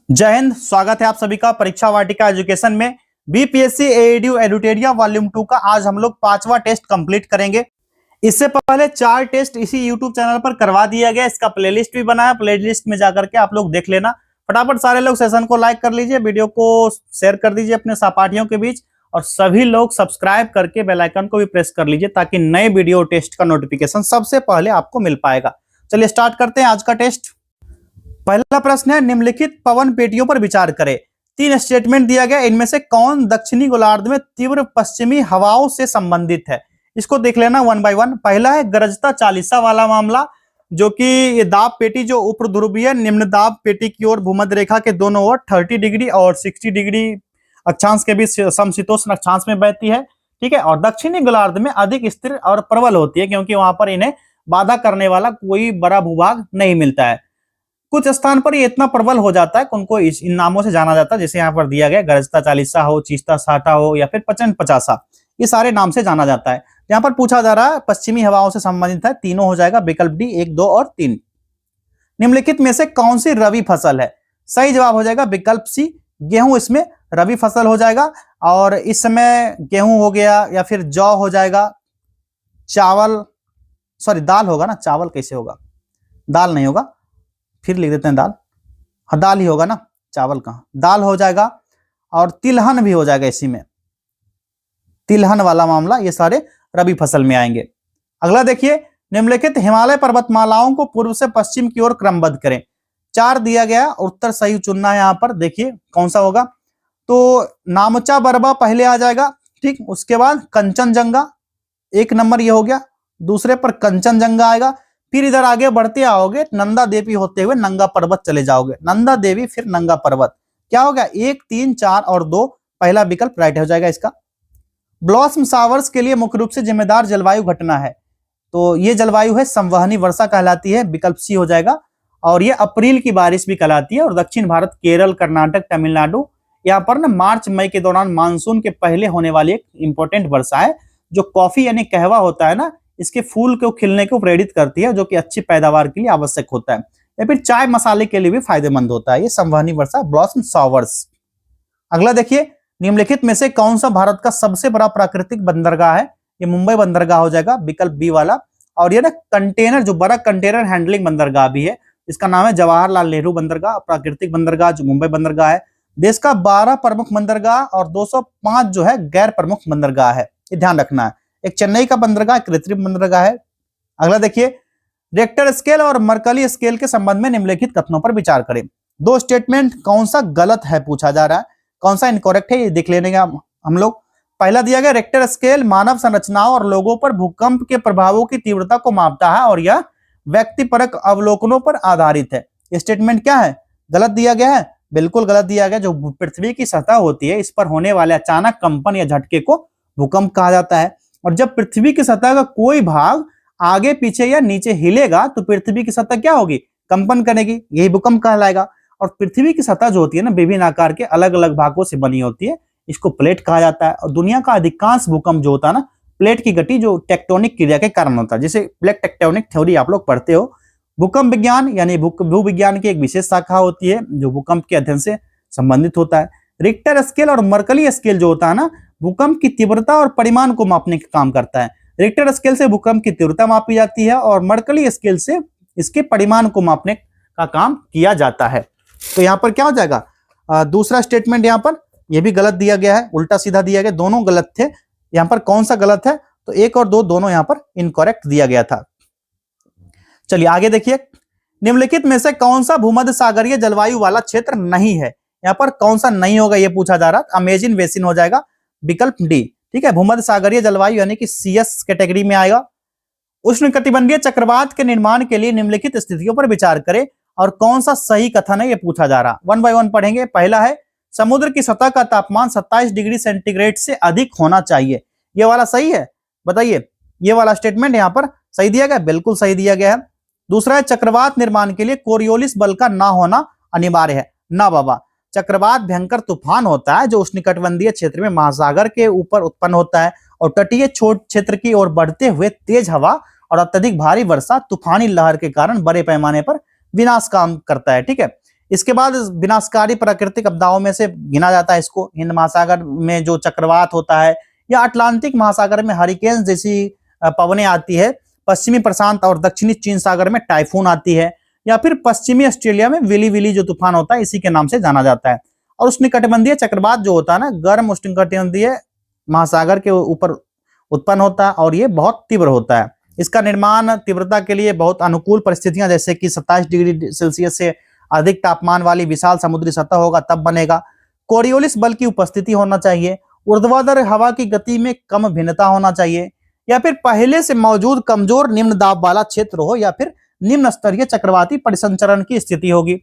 जय हिंद। स्वागत है आप सभी का परीक्षा वाटिका एजुकेशन में। बीपीएससी एईडीयू एडुटेरिया वॉल्यूम 2 का आज हम लोग 5वां टेस्ट कंप्लीट करेंगे। इससे पहले 4 टेस्ट इसी यूट्यूब चैनल पर करवा दिया गया। इसका प्लेलिस्ट भी बनाया, प्लेलिस्ट में जाकर के आप लोग देख लेना। फटाफट सारे लोग सेशन को लाइक कर लीजिए, वीडियो को शेयर कर दीजिए अपने सहपाठियों के बीच, और सभी लोग सब्सक्राइब करके बेल आइकन को भी प्रेस कर लीजिए ताकि नए वीडियो टेस्ट का नोटिफिकेशन सबसे पहले आपको मिल पाएगा। चलिए स्टार्ट करते हैं आज का टेस्ट। पहला प्रश्न है, निम्नलिखित पवन पेटियों पर विचार करें। 3 स्टेटमेंट दिया गया, इनमें से कौन दक्षिणी गोलार्ध में तीव्र पश्चिमी हवाओं से संबंधित है। इसको देख लेना वन बाय वन। पहला है गरजता चालीसा वाला मामला, जो कि ये दाब पेटी जो ऊपर ध्रुवीय निम्न दाब पेटी की ओर भूमध्य रेखा के दोनों ओर 30 डिग्री और 60 डिग्री अक्षांश के बीच समशीतोष्ण अक्षांश में बहती है। ठीक है, और दक्षिणी गोलार्ध में अधिक स्थिर और प्रबल होती है, क्योंकि वहां पर इन्हें बाधा करने वाला कोई बड़ा भूभाग नहीं मिलता है। कुछ स्थान पर ये इतना प्रबल हो जाता है कि उनको इन नामों से जाना जाता है, जैसे यहाँ पर दिया गया गरजता चालीसा हो, चीस्ता साठा हो, या फिर प्रचंड पचासा, ये सारे नाम से जाना जाता है। यहाँ पर पूछा जा रहा है पश्चिमी हवाओं से संबंधित है, तीनों हो जाएगा विकल्प डी 1, 2 और 3। निम्नलिखित में से कौन सी रबी फसल है। सही जवाब हो जाएगा विकल्प सी, गेहूं इसमें रबी फसल हो जाएगा। और इस समय गेहूं हो गया, या फिर जौ हो जाएगा, चावल सॉरी दाल होगा ना, चावल कैसे होगा, दाल नहीं होगा, फिर लिख देते हैं दाल। हाँ दाल ही होगा ना, चावल कहाँ, दाल हो जाएगा। और तिलहन भी हो जाएगा, इसी में तिलहन वाला मामला, ये सारे रबी फसल में आएंगे। अगला देखिए, निम्नलिखित हिमालय पर्वतमालाओं को पूर्व से पश्चिम की ओर क्रमबद्ध करें। 4 दिया गया, उत्तर सही चुनना है। यहाँ पर देखिए कौन सा होगा, तो नामचा बरबा पहले आ जाएगा। ठीक, उसके बाद कंचनजंगा 1 नंबर ये हो गया, दूसरे पर कंचनजंगा आएगा। फिर इधर आगे बढ़ते आओगे, नंदा देवी होते हुए नंगा पर्वत चले जाओगे, नंदा देवी फिर नंगा पर्वत। क्या हो गया, 1, 3, 4 और 2, पहला विकल्प राइट हो जाएगा इसका। ब्लॉसम शावर्स के लिए मुख्य रूप से जिम्मेदार जलवायु घटना है, तो ये जलवायु है संवहनी वर्षा कहलाती है, विकल्प सी हो जाएगा। और ये अप्रैल की बारिश भी कहलाती है। और दक्षिण भारत केरल, कर्नाटक, तमिलनाडु, यहाँ पर ना मार्च मई के दौरान मानसून के पहले होने वाली एक इंपॉर्टेंट वर्षा है, जो कॉफी यानी कहवा होता है ना, इसके फूल को खिलने को प्रेरित करती है, जो कि अच्छी पैदावार के लिए आवश्यक होता है, या फिर चाय मसाले के लिए भी फायदेमंद होता है। ये संवहनी वर्षा, ब्लॉसम शावर्स। अगला देखिए, निम्नलिखित में से कौन सा भारत का सबसे बड़ा प्राकृतिक बंदरगाह है। ये मुंबई बंदरगाह हो जाएगा, विकल्प बी वाला। और ये ना कंटेनर, जो बड़ा कंटेनर हैंडलिंग बंदरगाह भी है, इसका नाम है जवाहरलाल नेहरू बंदरगाह। प्राकृतिक बंदरगाह जो मुंबई बंदरगाह है। देश का 12 प्रमुख बंदरगाह और 205 जो है गैर प्रमुख बंदरगाह है, ये ध्यान रखना है। एक चेन्नई का बंदरगाह, कृत्रिम बंदरगाह है। अगला देखिए, रिक्टर स्केल और मर्कली स्केल के संबंध में निम्नलिखित कथनों पर विचार करें। 2 स्टेटमेंट कौन सा गलत है पूछा जा रहा है, कौन सा इनकरेक्ट है ये देख लेने का हम लोग। पहला दिया गया, रिक्टर स्केल मानव संरचनाओं और लोगों पर भूकंप के प्रभावों की तीव्रता को मापता है और यह व्यक्तिपरक अवलोकनों पर आधारित है। ये स्टेटमेंट क्या है, गलत दिया गया है, बिल्कुल गलत दिया गया। जो पृथ्वी की सतह होती है, इस पर होने वाले अचानक कंपन या झटके को भूकंप कहा जाता है। और जब पृथ्वी की सतह का कोई भाग आगे पीछे या नीचे हिलेगा, तो पृथ्वी की सतह क्या होगी, कंपन करेगी, यही भूकंप कहलाएगा। और पृथ्वी की सतह जो होती है ना, विभिन्न आकार के अलग अलग भागों से बनी होती है, इसको प्लेट कहा जाता है। और दुनिया का अधिकांश भूकंप जो होता है ना, प्लेट की गति जो टेक्टोनिक क्रिया के कारण होता है, जैसे प्लेट टेक्टोनिक थ्योरी आप लोग पढ़ते हो। भूकंप विज्ञान यानी भूविज्ञान की एक विशेष शाखा होती है, जो भूकंप के अध्ययन से संबंधित होता है। रिक्टर स्केल और मर्कली स्केल जो होता है ना, भूकंप की तीव्रता और परिमाण को मापने का काम करता है। रिक्टर स्केल से भूकंप की तीव्रता मापी जाती है, और मर्कली स्केल से इसके परिमाण को मापने का काम किया जाता है। तो यहाँ पर क्या हो जाएगा, दूसरा स्टेटमेंट यहाँ पर यह भी गलत दिया गया है, उल्टा सीधा दिया गया, दोनों गलत थे। यहाँ पर कौन सा गलत है, तो 1 और 2 दोनों यहाँ पर इनकरेक्ट दिया गया था। चलिए आगे देखिए, निम्नलिखित में से कौन सा भूमध्य सागरीय जलवायु वाला क्षेत्र नहीं है। यहाँ पर कौन सा नहीं होगा ये पूछा जा रहा है, अमेजिन बेसिन हो जाएगा, विकल्प डी। ठीक है, भूमध्य सागरीय जलवायु यानी कि CS कैटेगरी में आएगा। उष्णकटिबंधीय चक्रवात के निर्माण के लिए निम्नलिखित स्थितियों पर विचार करें और कौन सा सही कथन है ये पूछा जा रहा। 1 बाय 1 पढ़ेंगे। पहला है, समुद्र की सतह का तापमान 27 डिग्री सेंटीग्रेड से अधिक होना चाहिए। ये वाला सही है, बताइए। ये वाला स्टेटमेंट यहाँ पर सही दिया गया, बिल्कुल सही दिया गया है। दूसरा है, चक्रवात निर्माण के लिए कोरियोलिस बल का ना होना अनिवार्य है। ना बाबा, चक्रवात भयंकर तूफान होता है जो उष्णकटिबंधीय क्षेत्र में महासागर के ऊपर उत्पन्न होता है, और तटीय छोट क्षेत्र की ओर बढ़ते हुए तेज हवा और अत्यधिक भारी वर्षा तूफानी लहर के कारण बड़े पैमाने पर विनाश काम करता है। ठीक है, इसके बाद विनाशकारी प्राकृतिक आपदाओं में से गिना जाता है इसको। हिंद महासागर में जो चक्रवात होता है, या अटलांटिक महासागर में हरिकेन जैसी पवनें आती है, पश्चिमी प्रशांत और दक्षिणी चीन सागर में टाइफून आती है, या फिर पश्चिमी ऑस्ट्रेलिया में विली विली जो तूफान होता है इसी के नाम से जाना जाता है। और उष्णकटिबंधीय चक्रवात जो होता है ना, गर्म उष्णकटिबंधीय महासागर के ऊपर उत्पन्न होता है और ये बहुत तीव्र होता है। इसका निर्माण तीव्रता के लिए बहुत अनुकूल परिस्थितियां, जैसे कि 27 डिग्री सेल्सियस से अधिक तापमान वाली विशाल समुद्री सतह होगा तब बनेगा। कोरियोलिस बल की उपस्थिति होना चाहिए, ऊर्ध्वाधर हवा की गति में कम भिन्नता होना चाहिए, या फिर पहले से मौजूद कमजोर निम्न दाब वाला क्षेत्र हो, या फिर निम्न स्तरीय चक्रवाती परिसंचरण की स्थिति होगी,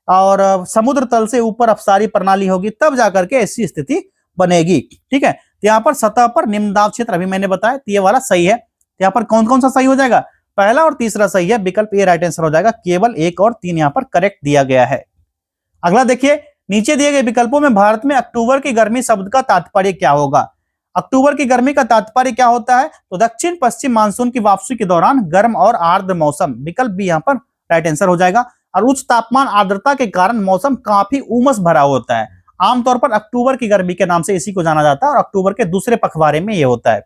और समुद्र तल से ऊपर अपसारी प्रणाली होगी, तब जाकर के ऐसी स्थिति बनेगी। ठीक है, तो यहाँ पर सतह पर निम्न दाब क्षेत्र अभी मैंने बताया, तो ये वाला सही है। यहाँ पर कौन कौन सा सही हो जाएगा? पहला और तीसरा सही है, विकल्प ए राइट आंसर हो जाएगा। केवल 1 और 3 यहाँ पर करेक्ट दिया गया है। अगला देखिए, नीचे दिए गए विकल्पों में भारत में अक्टूबर की गर्मी शब्द का तात्पर्य क्या होगा? अक्टूबर की गर्मी का तात्पर्य क्या होता है? तो दक्षिण पश्चिम मानसून की वापसी के दौरान गर्म और आर्द्र मौसम, विकल्प बी यहाँ पर राइट आंसर हो जाएगा। और उच्च तापमान आर्द्रता के कारण मौसम काफी उमस भरा होता है। आमतौर पर अक्टूबर की गर्मी के नाम से इसी को जाना जाता है, और अक्टूबर के दूसरे पखवाड़े में यह होता है।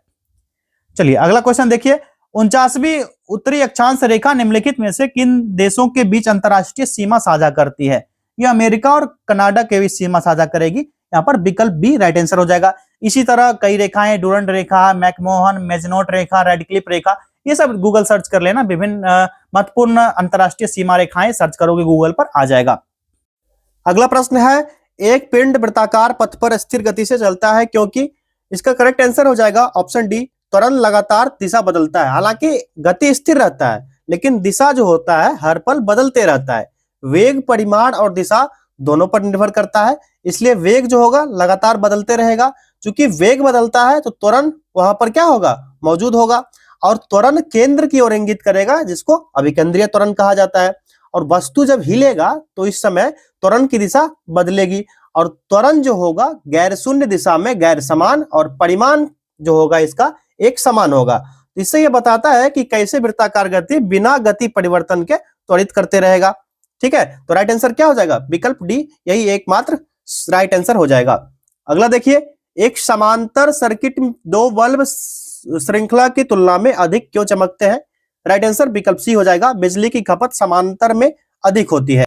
चलिए अगला क्वेश्चन देखिए, 49वीं उत्तरी अक्षांश रेखा निम्नलिखित में से किन देशों के बीच अंतरराष्ट्रीय सीमा साझा करती है? यह अमेरिका और कनाडा के बीच सीमा साझा करेगी। यहाँ पर विकल्प बी राइट आंसर हो जाएगा। इसी तरह कई रेखाएं, डुरंड रेखा, मैकमोहन, मेजनोट रेखा, रेडक्लिफ रेखा, ये सब गूगल सर्च कर लेना। विभिन्न महत्वपूर्ण अंतरराष्ट्रीय सीमा रेखाएं सर्च करोगे गूगल पर आ जाएगा। अगला प्रश्न है, एक पिंड वृत्ताकार पथ पर स्थिर गति से चलता है क्योंकि? इसका करेक्ट आंसर हो जाएगा ऑप्शन डी, त्वरण लगातार दिशा बदलता है। हालांकि गति स्थिर रहता है, लेकिन दिशा जो होता है हर पल बदलते रहता है। वेग, परिमाण और दिशा दोनों पर निर्भर करता है, इसलिए वेग जो होगा लगातार बदलते रहेगा। क्योंकि वेग बदलता है तो त्वरण वहां पर क्या होगा? मौजूद होगा, और त्वरण केंद्र की ओर इंगित करेगा, जिसको अभिकेंद्रीय त्वरण कहा जाता है। और वस्तु जब हिलेगा तो इस समय त्वरण की दिशा बदलेगी, और त्वरण जो होगा गैर शून्य दिशा में गैर समान, और परिमाण जो होगा इसका एक समान होगा। इससे यह बताता है कि कैसे वृत्ताकार गति बिना गति परिवर्तन के त्वरित करते रहेगा। ठीक है, तो राइट आंसर क्या हो जाएगा? विकल्प डी, यही एकमात्र राइट आंसर हो जाएगा। अगला देखिए, एक समांतर सर्किट 2 बल्ब श्रृंखला की तुलना में अधिक क्यों चमकते हैं? राइट आंसर विकल्प सी हो जाएगा। बिजली की खपत समांतर में अधिक होती है।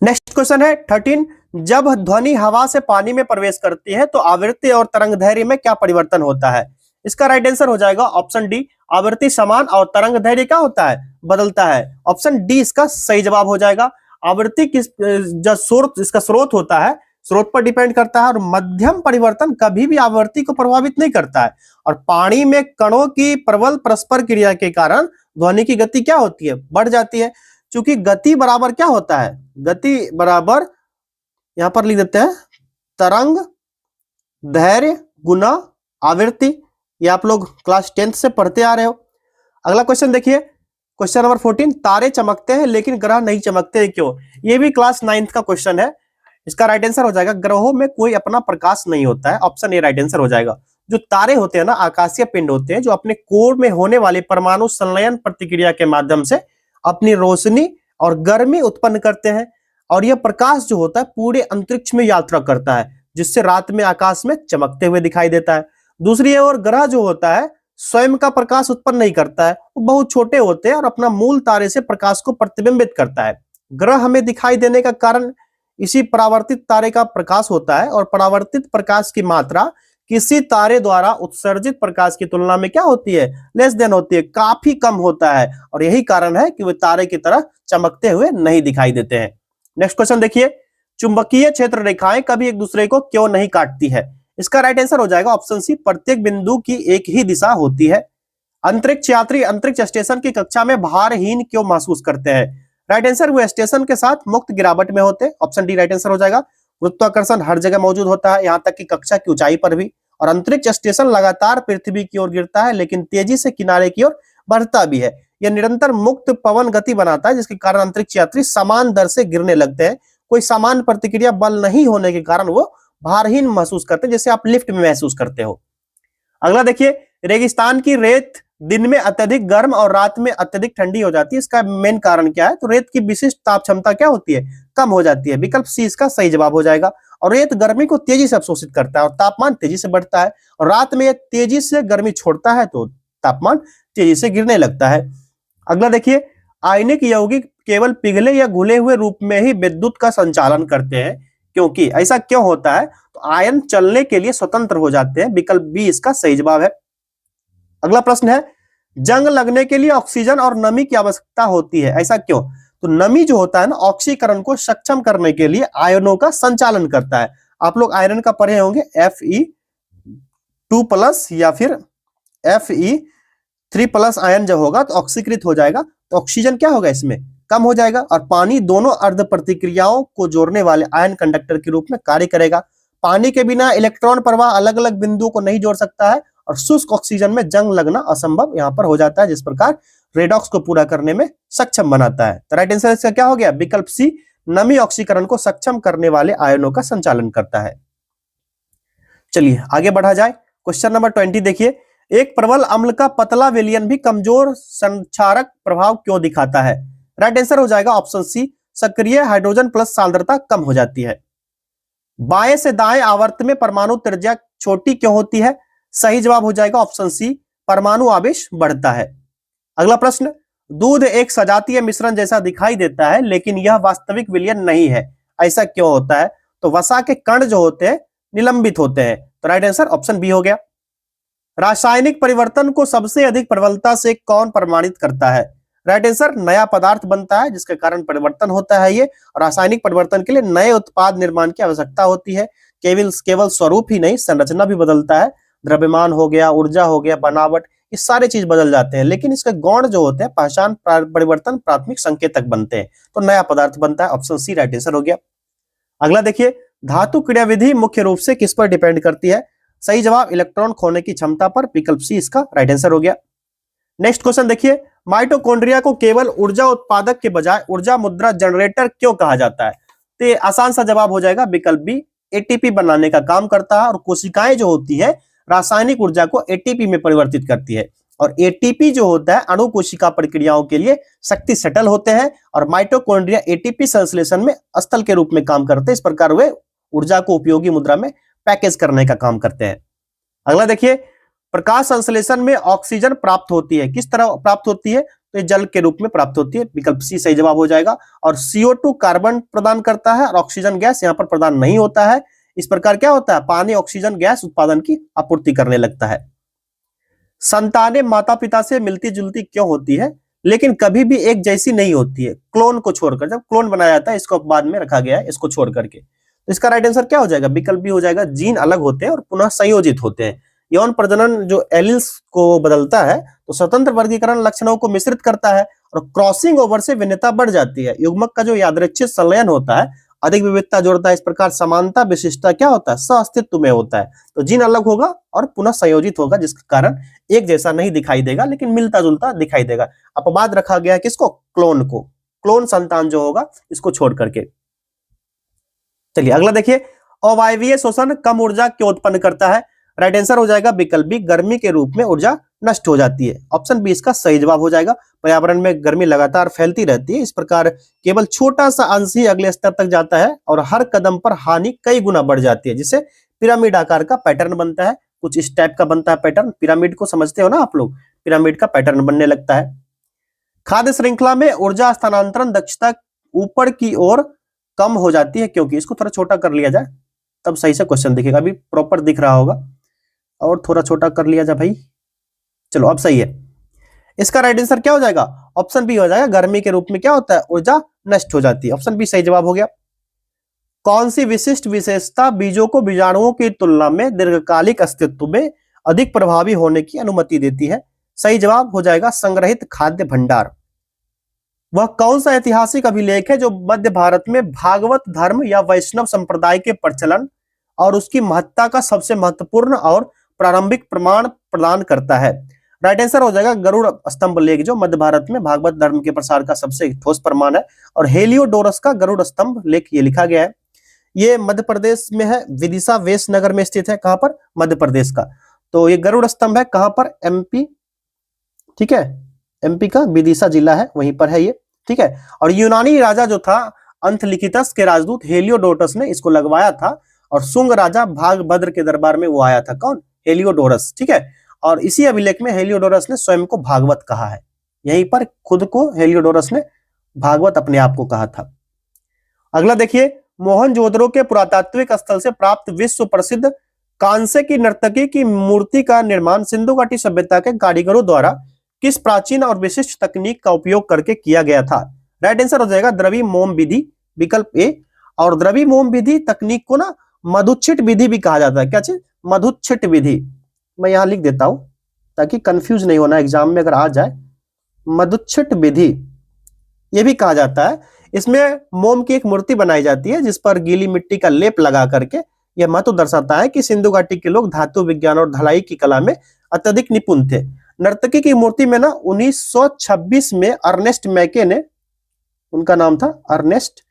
नेक्स्ट क्वेश्चन है 13, जब ध्वनि हवा से पानी में प्रवेश करती है तो आवृत्ति और तरंग दैर्घ्य में क्या परिवर्तन होता है? इसका राइट आंसर हो जाएगा ऑप्शन डी, आवृत्ति समान और तरंग दैर्घ्य क्या होता है? बदलता है। ऑप्शन डी इसका सही जवाब हो जाएगा। आवृत्ति किस जो स्रोत, इसका स्रोत होता है, स्रोत पर डिपेंड करता है, और मध्यम परिवर्तन कभी भी आवृत्ति को प्रभावित नहीं करता है। और पानी में कणों की प्रबल परस्पर क्रिया के कारण ध्वनि की गति क्या होती है? बढ़ जाती है। क्योंकि गति बराबर क्या होता है? गति बराबर यहां पर लिख देते हैं तरंग दैर्घ्य गुना आवृत्ति। ये आप लोग क्लास 10th से पढ़ते आ रहे हो। अगला क्वेश्चन देखिए, क्वेश्चन नंबर 14, तारे चमकते हैं लेकिन ग्रह नहीं चमकते हैं क्यों? ये भी क्लास 9th का क्वेश्चन है। इसका राइट आंसर हो जाएगा, ग्रहों में कोई अपना प्रकाश नहीं होता है। ऑप्शन ए राइट आंसर हो जाएगा। जो तारे होते हैं ना, आकाशीय पिंड होते हैं, जो अपने कोर में होने वाली परमाणु संलयन प्रतिक्रिया के माध्यम से अपनी रोशनी और गर्मी उत्पन्न करते हैं। और यह प्रकाश जो होता है पूरे अंतरिक्ष में यात्रा करता है, जिससे रात में आकाश में चमकते हुए दिखाई देता है। दूसरी ओर ग्रह जो होता है स्वयं का प्रकाश उत्पन्न नहीं करता है, वो बहुत छोटे होते हैं और अपना मूल तारे से प्रकाश को प्रतिबिंबित करता है। ग्रह हमें दिखाई देने का कारण इसी परावर्तित तारे का प्रकाश होता है, और परावर्तित प्रकाश की मात्रा किसी तारे द्वारा उत्सर्जित प्रकाश की तुलना में क्या होती है? लेस देन होती है, काफी कम होता है। और यही कारण है कि वे तारे की तरह चमकते हुए नहीं दिखाई देते हैं। नेक्स्ट क्वेश्चन देखिए, चुंबकीय क्षेत्र रेखाएं कभी एक दूसरे को क्यों नहीं काटती है? इसका राइट आंसर हो जाएगा ऑप्शन सी, प्रत्येक बिंदु की एक ही दिशा होती है। अंतरिक्ष यात्री अंतरिक्ष स्टेशन की कक्षा में भारहीन क्यों महसूस करते हैं? राइट आंसर, वो स्टेशन के साथ मुक्त गिरावट में होते हैं। ऑप्शन डी राइट आंसर हो जाएगा। गुरुत्वाकर्षण हर जगह मौजूद होता है, यहाँ तक कि कक्षा की ऊंचाई पर भी। और अंतरिक्ष स्टेशन लगातार पृथ्वी की ओर गिरता है, लेकिन तेजी से किनारे की ओर बढ़ता भी है। यह निरंतर मुक्त पवन गति बनाता है, जिसके कारण अंतरिक्ष यात्री समान दर से गिरने लगते हैं। कोई समान प्रतिक्रिया बल नहीं होने के कारण वो भारहीन महसूस करते हैं, जैसे आप लिफ्ट में महसूस करते हो। अगला देखिए, रेगिस्तान की रेत दिन में अत्यधिक गर्म और रात में अत्यधिक ठंडी हो जाती है। इसका मेन कारण क्या है? तो रेत की विशिष्ट ताप क्षमता क्या होती है? कम हो जाती है। विकल्प सी इसका सही जवाब हो जाएगा। और रेत गर्मी को तेजी से अवशोषित करता है और तापमान तेजी से बढ़ता है, और रात में यह तेजी से गर्मी छोड़ता है तो तापमान तेजी से गिरने लगता है। अगला देखिए, आयनिक यौगिक केवल पिघले या घुले हुए रूप में ही विद्युत का संचालन करते हैं, क्योंकि ऐसा क्यों होता है? तो आयन चलने के लिए स्वतंत्र हो जाते हैं। विकल्प बी इसका सही जवाब है। अगला प्रश्न है, जंग लगने के लिए ऑक्सीजन और नमी की आवश्यकता होती है, ऐसा क्यों? तो नमी जो होता है ना, ऑक्सीकरण को सक्षम करने के लिए आयनों का संचालन करता है। आप लोग आयरन का पढ़े होंगे, Fe2+ या फिर Fe3+ आयन जब होगा तो ऑक्सीकृत हो जाएगा, तो ऑक्सीजन क्या होगा? इसमें कम हो जाएगा, और पानी दोनों अर्ध प्रतिक्रियाओं को जोड़ने वाले आयन कंडक्टर के रूप में कार्य करेगा। पानी के बिना इलेक्ट्रॉन प्रवाह अलग अलग बिंदुओं को नहीं जोड़ सकता है, और शुष्क ऑक्सीजन में जंग लगना असंभव यहां पर हो जाता है, जिस प्रकार रेडॉक्स को पूरा करने में सक्षम बनाता है। तो राइट आंसर इसका क्या हो गया? विकल्प सी, नमी ऑक्सीकरण को सक्षम करने वाले आयनों का संचालन करता है। चलिए आगे बढ़ा जाए। क्वेश्चन नंबर 20 देखिए, एक प्रबल अम्ल का पतला विलयन भी कमजोर संक्षारक प्रभाव क्यों दिखाता है? राइट आंसर हो जाएगा ऑप्शन सी, सक्रिय हाइड्रोजन प्लस सांद्रता कम हो जाती है। बाएं से दाएं आवर्त में परमाणु त्रिज्या छोटी क्यों होती है? सही जवाब हो जाएगा ऑप्शन सी, परमाणु आवेश बढ़ता है। अगला प्रश्न, दूध एक सजातीय मिश्रण जैसा दिखाई देता है लेकिन यह वास्तविक विलयन नहीं है, ऐसा क्यों होता है? तो वसा के कण जो होते हैं निलंबित होते हैं। तो राइट आंसर ऑप्शन बी हो गया। रासायनिक परिवर्तन को सबसे अधिक प्रबलता से कौन प्रमाणित करता है? राइट आंसर, नया पदार्थ बनता है जिसके कारण परिवर्तन होता है ये, और रासायनिक परिवर्तन के लिए नए उत्पाद निर्माण की आवश्यकता होती है। केवल स्वरूप ही नहीं, संरचना भी बदलता है। द्रव्यमान हो गया, ऊर्जा हो गया, बनावट, ये सारे चीज बदल जाते हैं, लेकिन इसके गौण जो होते हैं, पहचान परिवर्तन प्राथमिक संकेतक बनते हैं, तो नया पदार्थ बनता है। ऑप्शन सी राइट आंसर हो गया। अगला देखिए, धातु क्रियाविधि मुख्य रूप से किस पर डिपेंड करती है? सही जवाब, इलेक्ट्रॉन खोने की क्षमता पर। विकल्प सी इसका राइट आंसर हो गया। नेक्स्ट क्वेश्चन देखिए, माइटोकॉन्ड्रिया को केवल ऊर्जा उत्पादक के बजाय ऊर्जा मुद्रा जनरेटर क्यों कहा जाता है? तो ये आसान सा जवाब हो जाएगा, विकल्प बी, एटीपी बनाने का काम करता है, और कोशिकाएं जो होती है रासायनिक ऊर्जा को एटीपी में परिवर्तित करती है, और एटीपी जो होता है अणु कोशिका प्रक्रियाओं के लिए शक्ति शटल होते हैं, और माइटोकॉन्ड्रिया एटीपी संश्लेषण में स्थल के रूप में काम करते हैं। इस प्रकार वे ऊर्जा को उपयोगी मुद्रा में पैकेज करने का काम करते हैं। अगला देखिए, प्रकाश संश्लेषण में ऑक्सीजन प्राप्त होती है, किस तरह प्राप्त होती है? तो ये जल के रूप में प्राप्त होती है। विकल्प सी सही जवाब हो जाएगा। और CO2 कार्बन प्रदान करता है और ऑक्सीजन गैस यहाँ पर प्रदान नहीं होता है। इस प्रकार क्या होता है? पानी ऑक्सीजन गैस उत्पादन की आपूर्ति करने लगता है। संतानें माता पिता से मिलती जुलती क्यों होती है लेकिन कभी भी एक जैसी नहीं होती है, क्लोन को छोड़कर? जब क्लोन बनाया जाता है, इसको बाद में रखा गया है, इसको छोड़ करके। तो इसका राइट आंसर क्या हो जाएगा? विकल्प बी हो जाएगा, जीन अलग होते हैं और पुनः संयोजित होते हैं। यौन प्रजनन जो एलिल्स को बदलता है तो स्वतंत्र वर्गीकरण लक्षणों को मिश्रित करता है, और क्रॉसिंग ओवर से भिन्नता बढ़ जाती है। युग्मक का जो यादृच्छिक संलयन होता है अधिक विविधता जोड़ता है। इस प्रकार समानता विशिष्टता क्या होता है? सह-अस्तित्व में होता है। तो जीन अलग होगा और पुनः संयोजित होगा, जिसके कारण एक जैसा नहीं दिखाई देगा लेकिन मिलता जुलता दिखाई देगा। अपवाद रखा गया है किसको? क्लोन को। क्लोन संतान जो होगा इसको छोड़ करके। चलिए अगला देखिए, अवायवीय शोषण कम ऊर्जा क्यों उत्पन्न करता है? राइट आंसर हो जाएगा विकल्प बी, गर्मी के रूप में ऊर्जा नष्ट हो जाती है। ऑप्शन बी इसका सही जवाब हो जाएगा। पर्यावरण में गर्मी लगातार फैलती रहती है, इस प्रकार केवल छोटा सा अंश ही अगले स्तर तक जाता है और हर कदम पर हानि कई गुना बढ़ जाती है, जिससे पिरामिड आकार का पैटर्न बनता है। कुछ इस टाइप का बनता है पैटर्न। पिरामिड को समझते हो ना आप लोग? पिरामिड का पैटर्न बनने लगता है। खाद्य श्रृंखला में ऊर्जा स्थानांतरण दक्षता ऊपर की ओर कम हो जाती है क्योंकि? इसको थोड़ा छोटा कर लिया जाए तब सही से क्वेश्चन दिखेगा। अभी प्रॉपर दिख रहा होगा, और थोड़ा छोटा कर लिया जाए भाई। चलो अब सही है। इसका राइट आंसर क्या हो जाएगा? ऑप्शन बी हो जाएगा, गर्मी के रूप में क्या होता है? ऊर्जा नष्ट हो जाती है। ऑप्शन बी सही जवाब हो गया। कौन सी विशिष्ट विशेषता बीजों को बीजाणुओं की तुलना में दीर्घकालिक अस्तित्व में अधिक प्रभावी होने की अनुमति देती है? सही जवाब हो जाएगा संग्रहित खाद्य भंडार। वह कौन सा ऐतिहासिक अभिलेख है जो मध्य भारत में भागवत धर्म या वैष्णव संप्रदाय के प्रचलन और उसकी महत्ता का सबसे महत्वपूर्ण और प्रारंभिक प्रमाण प्रदान करता है? राइट आंसर हो जाएगा गरुड़ स्तंभ लेख, जो मध्य भारत में भागवत धर्म के प्रसार का सबसे ठोस प्रमाण है। और हेलियोडोरस का गरुड़ स्तंभ लेख ये लिखा गया है। ये मध्य प्रदेश में है, विदिशा वेश नगर में स्थित है। कहां पर? मध्य प्रदेश का। तो ये गरुड़ स्तंभ है कहां पर? MP ठीक है, एमपी का विदिशा जिला है, वहीं पर है ये, ठीक है। और यूनानी राजा जो था अंथलिखितस के राजदूत हेलियोडोटस ने इसको लगवाया था, और शुंग राजा भागभद्र के दरबार में वो आया था, कौन? हेलियोडोरस, ठीक है। और इसी अभिलेख में हेलियोडोरस ने स्वयं को भागवत कहा है, यहीं पर खुद को हेलियोडोरस ने भागवत अपने आप को कहा था। अगला देखिए, मोहनजोदड़ो के पुरातात्विक स्थल से प्राप्त विश्व प्रसिद्ध कांसे की नर्तकी की मूर्ति का निर्माण सिंधु घाटी सभ्यता के कारीगरों द्वारा किस प्राचीन और विशिष्ट तकनीक का उपयोग करके किया गया था? राइट आंसर हो जाएगा द्रवी मोम विधि, विकल्प ए। और द्रवी मोम विधि तकनीक को ना मधुच्छिट विधि भी कहा जाता है। क्या चीज? मधुच्छिट विधि। मैं यहां लिख देता हूं ताकि कंफ्यूज नहीं होना एग्जाम में अगर आ जाए। मधुच्छिट विधि ये भी कहा जाता है। इसमें मोम की एक मूर्ति बनाई जाती है जिस पर गीली मिट्टी का लेप लगा करके यह महत्व दर्शाता है कि सिंधु घाटी के लोग धातु विज्ञान और ढलाई की कला में अत्यधिक निपुण थे। नर्तकी की मूर्ति में ना 1926 में अर्नेस्ट मैके ने, उनका नाम था अर्नेस्ट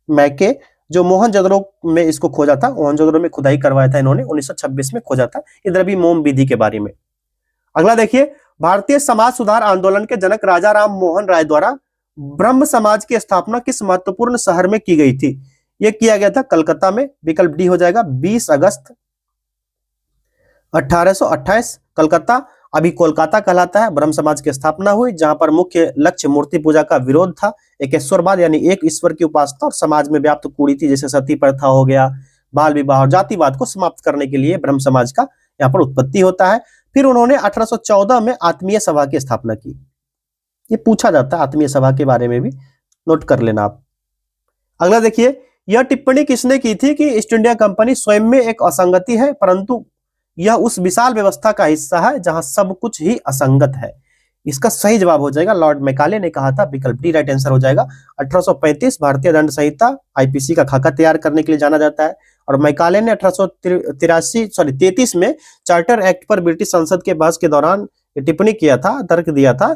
मैके, जो मोहनजोदड़ो में इसको खोजा था, मोहनजोदड़ो में खुदाई करवाया था इन्होंने, 1926 में खोजा था ये द्रवी मोम विधि के बारे में। अगला देखिए, भारतीय समाज सुधार आंदोलन के जनक राजा राम मोहन राय द्वारा ब्रह्म समाज की स्थापना किस महत्वपूर्ण शहर में की गई थी? यह किया गया था कलकत्ता में, विकल्प डी हो जाएगा 20 अगस्त 1828। कलकत्ता अभी कोलकाता कहलाता है। ब्रह्म समाज की स्थापना हुई जहां पर मुख्य लक्ष्य मूर्ति पूजा का विरोध था, एकेश्वरवाद यानी एक ईश्वर की उपासना और समाज में व्याप्त कुरीति जैसे सती प्रथा हो गया, बाल विवाह और जातिवाद को समाप्त करने के लिए ब्रह्म समाज का यहाँ पर उत्पत्ति होता है। फिर उन्होंने 1814 में आत्मीय सभा की स्थापना की। ये पूछा जाता है आत्मीय सभा के बारे में भी, नोट कर लेना आप। अगला देखिए, यह टिप्पणी किसने की थी कि ईस्ट इंडिया कंपनी स्वयं में एक असंगति है परंतु यह उस विशाल व्यवस्था का हिस्सा है जहां सब कुछ ही असंगत है? इसका सही जवाब हो जाएगा लॉर्ड मैकाले ने कहा था, विकल्प डी राइट आंसर हो जाएगा। 1835 भारतीय दंड संहिता आईपीसी का खाका तैयार करने के लिए जाना जाता है, और मैकाले ने 1833 में चार्टर एक्ट पर ब्रिटिश संसद के बहस के दौरान टिप्पणी किया था, तर्क दिया था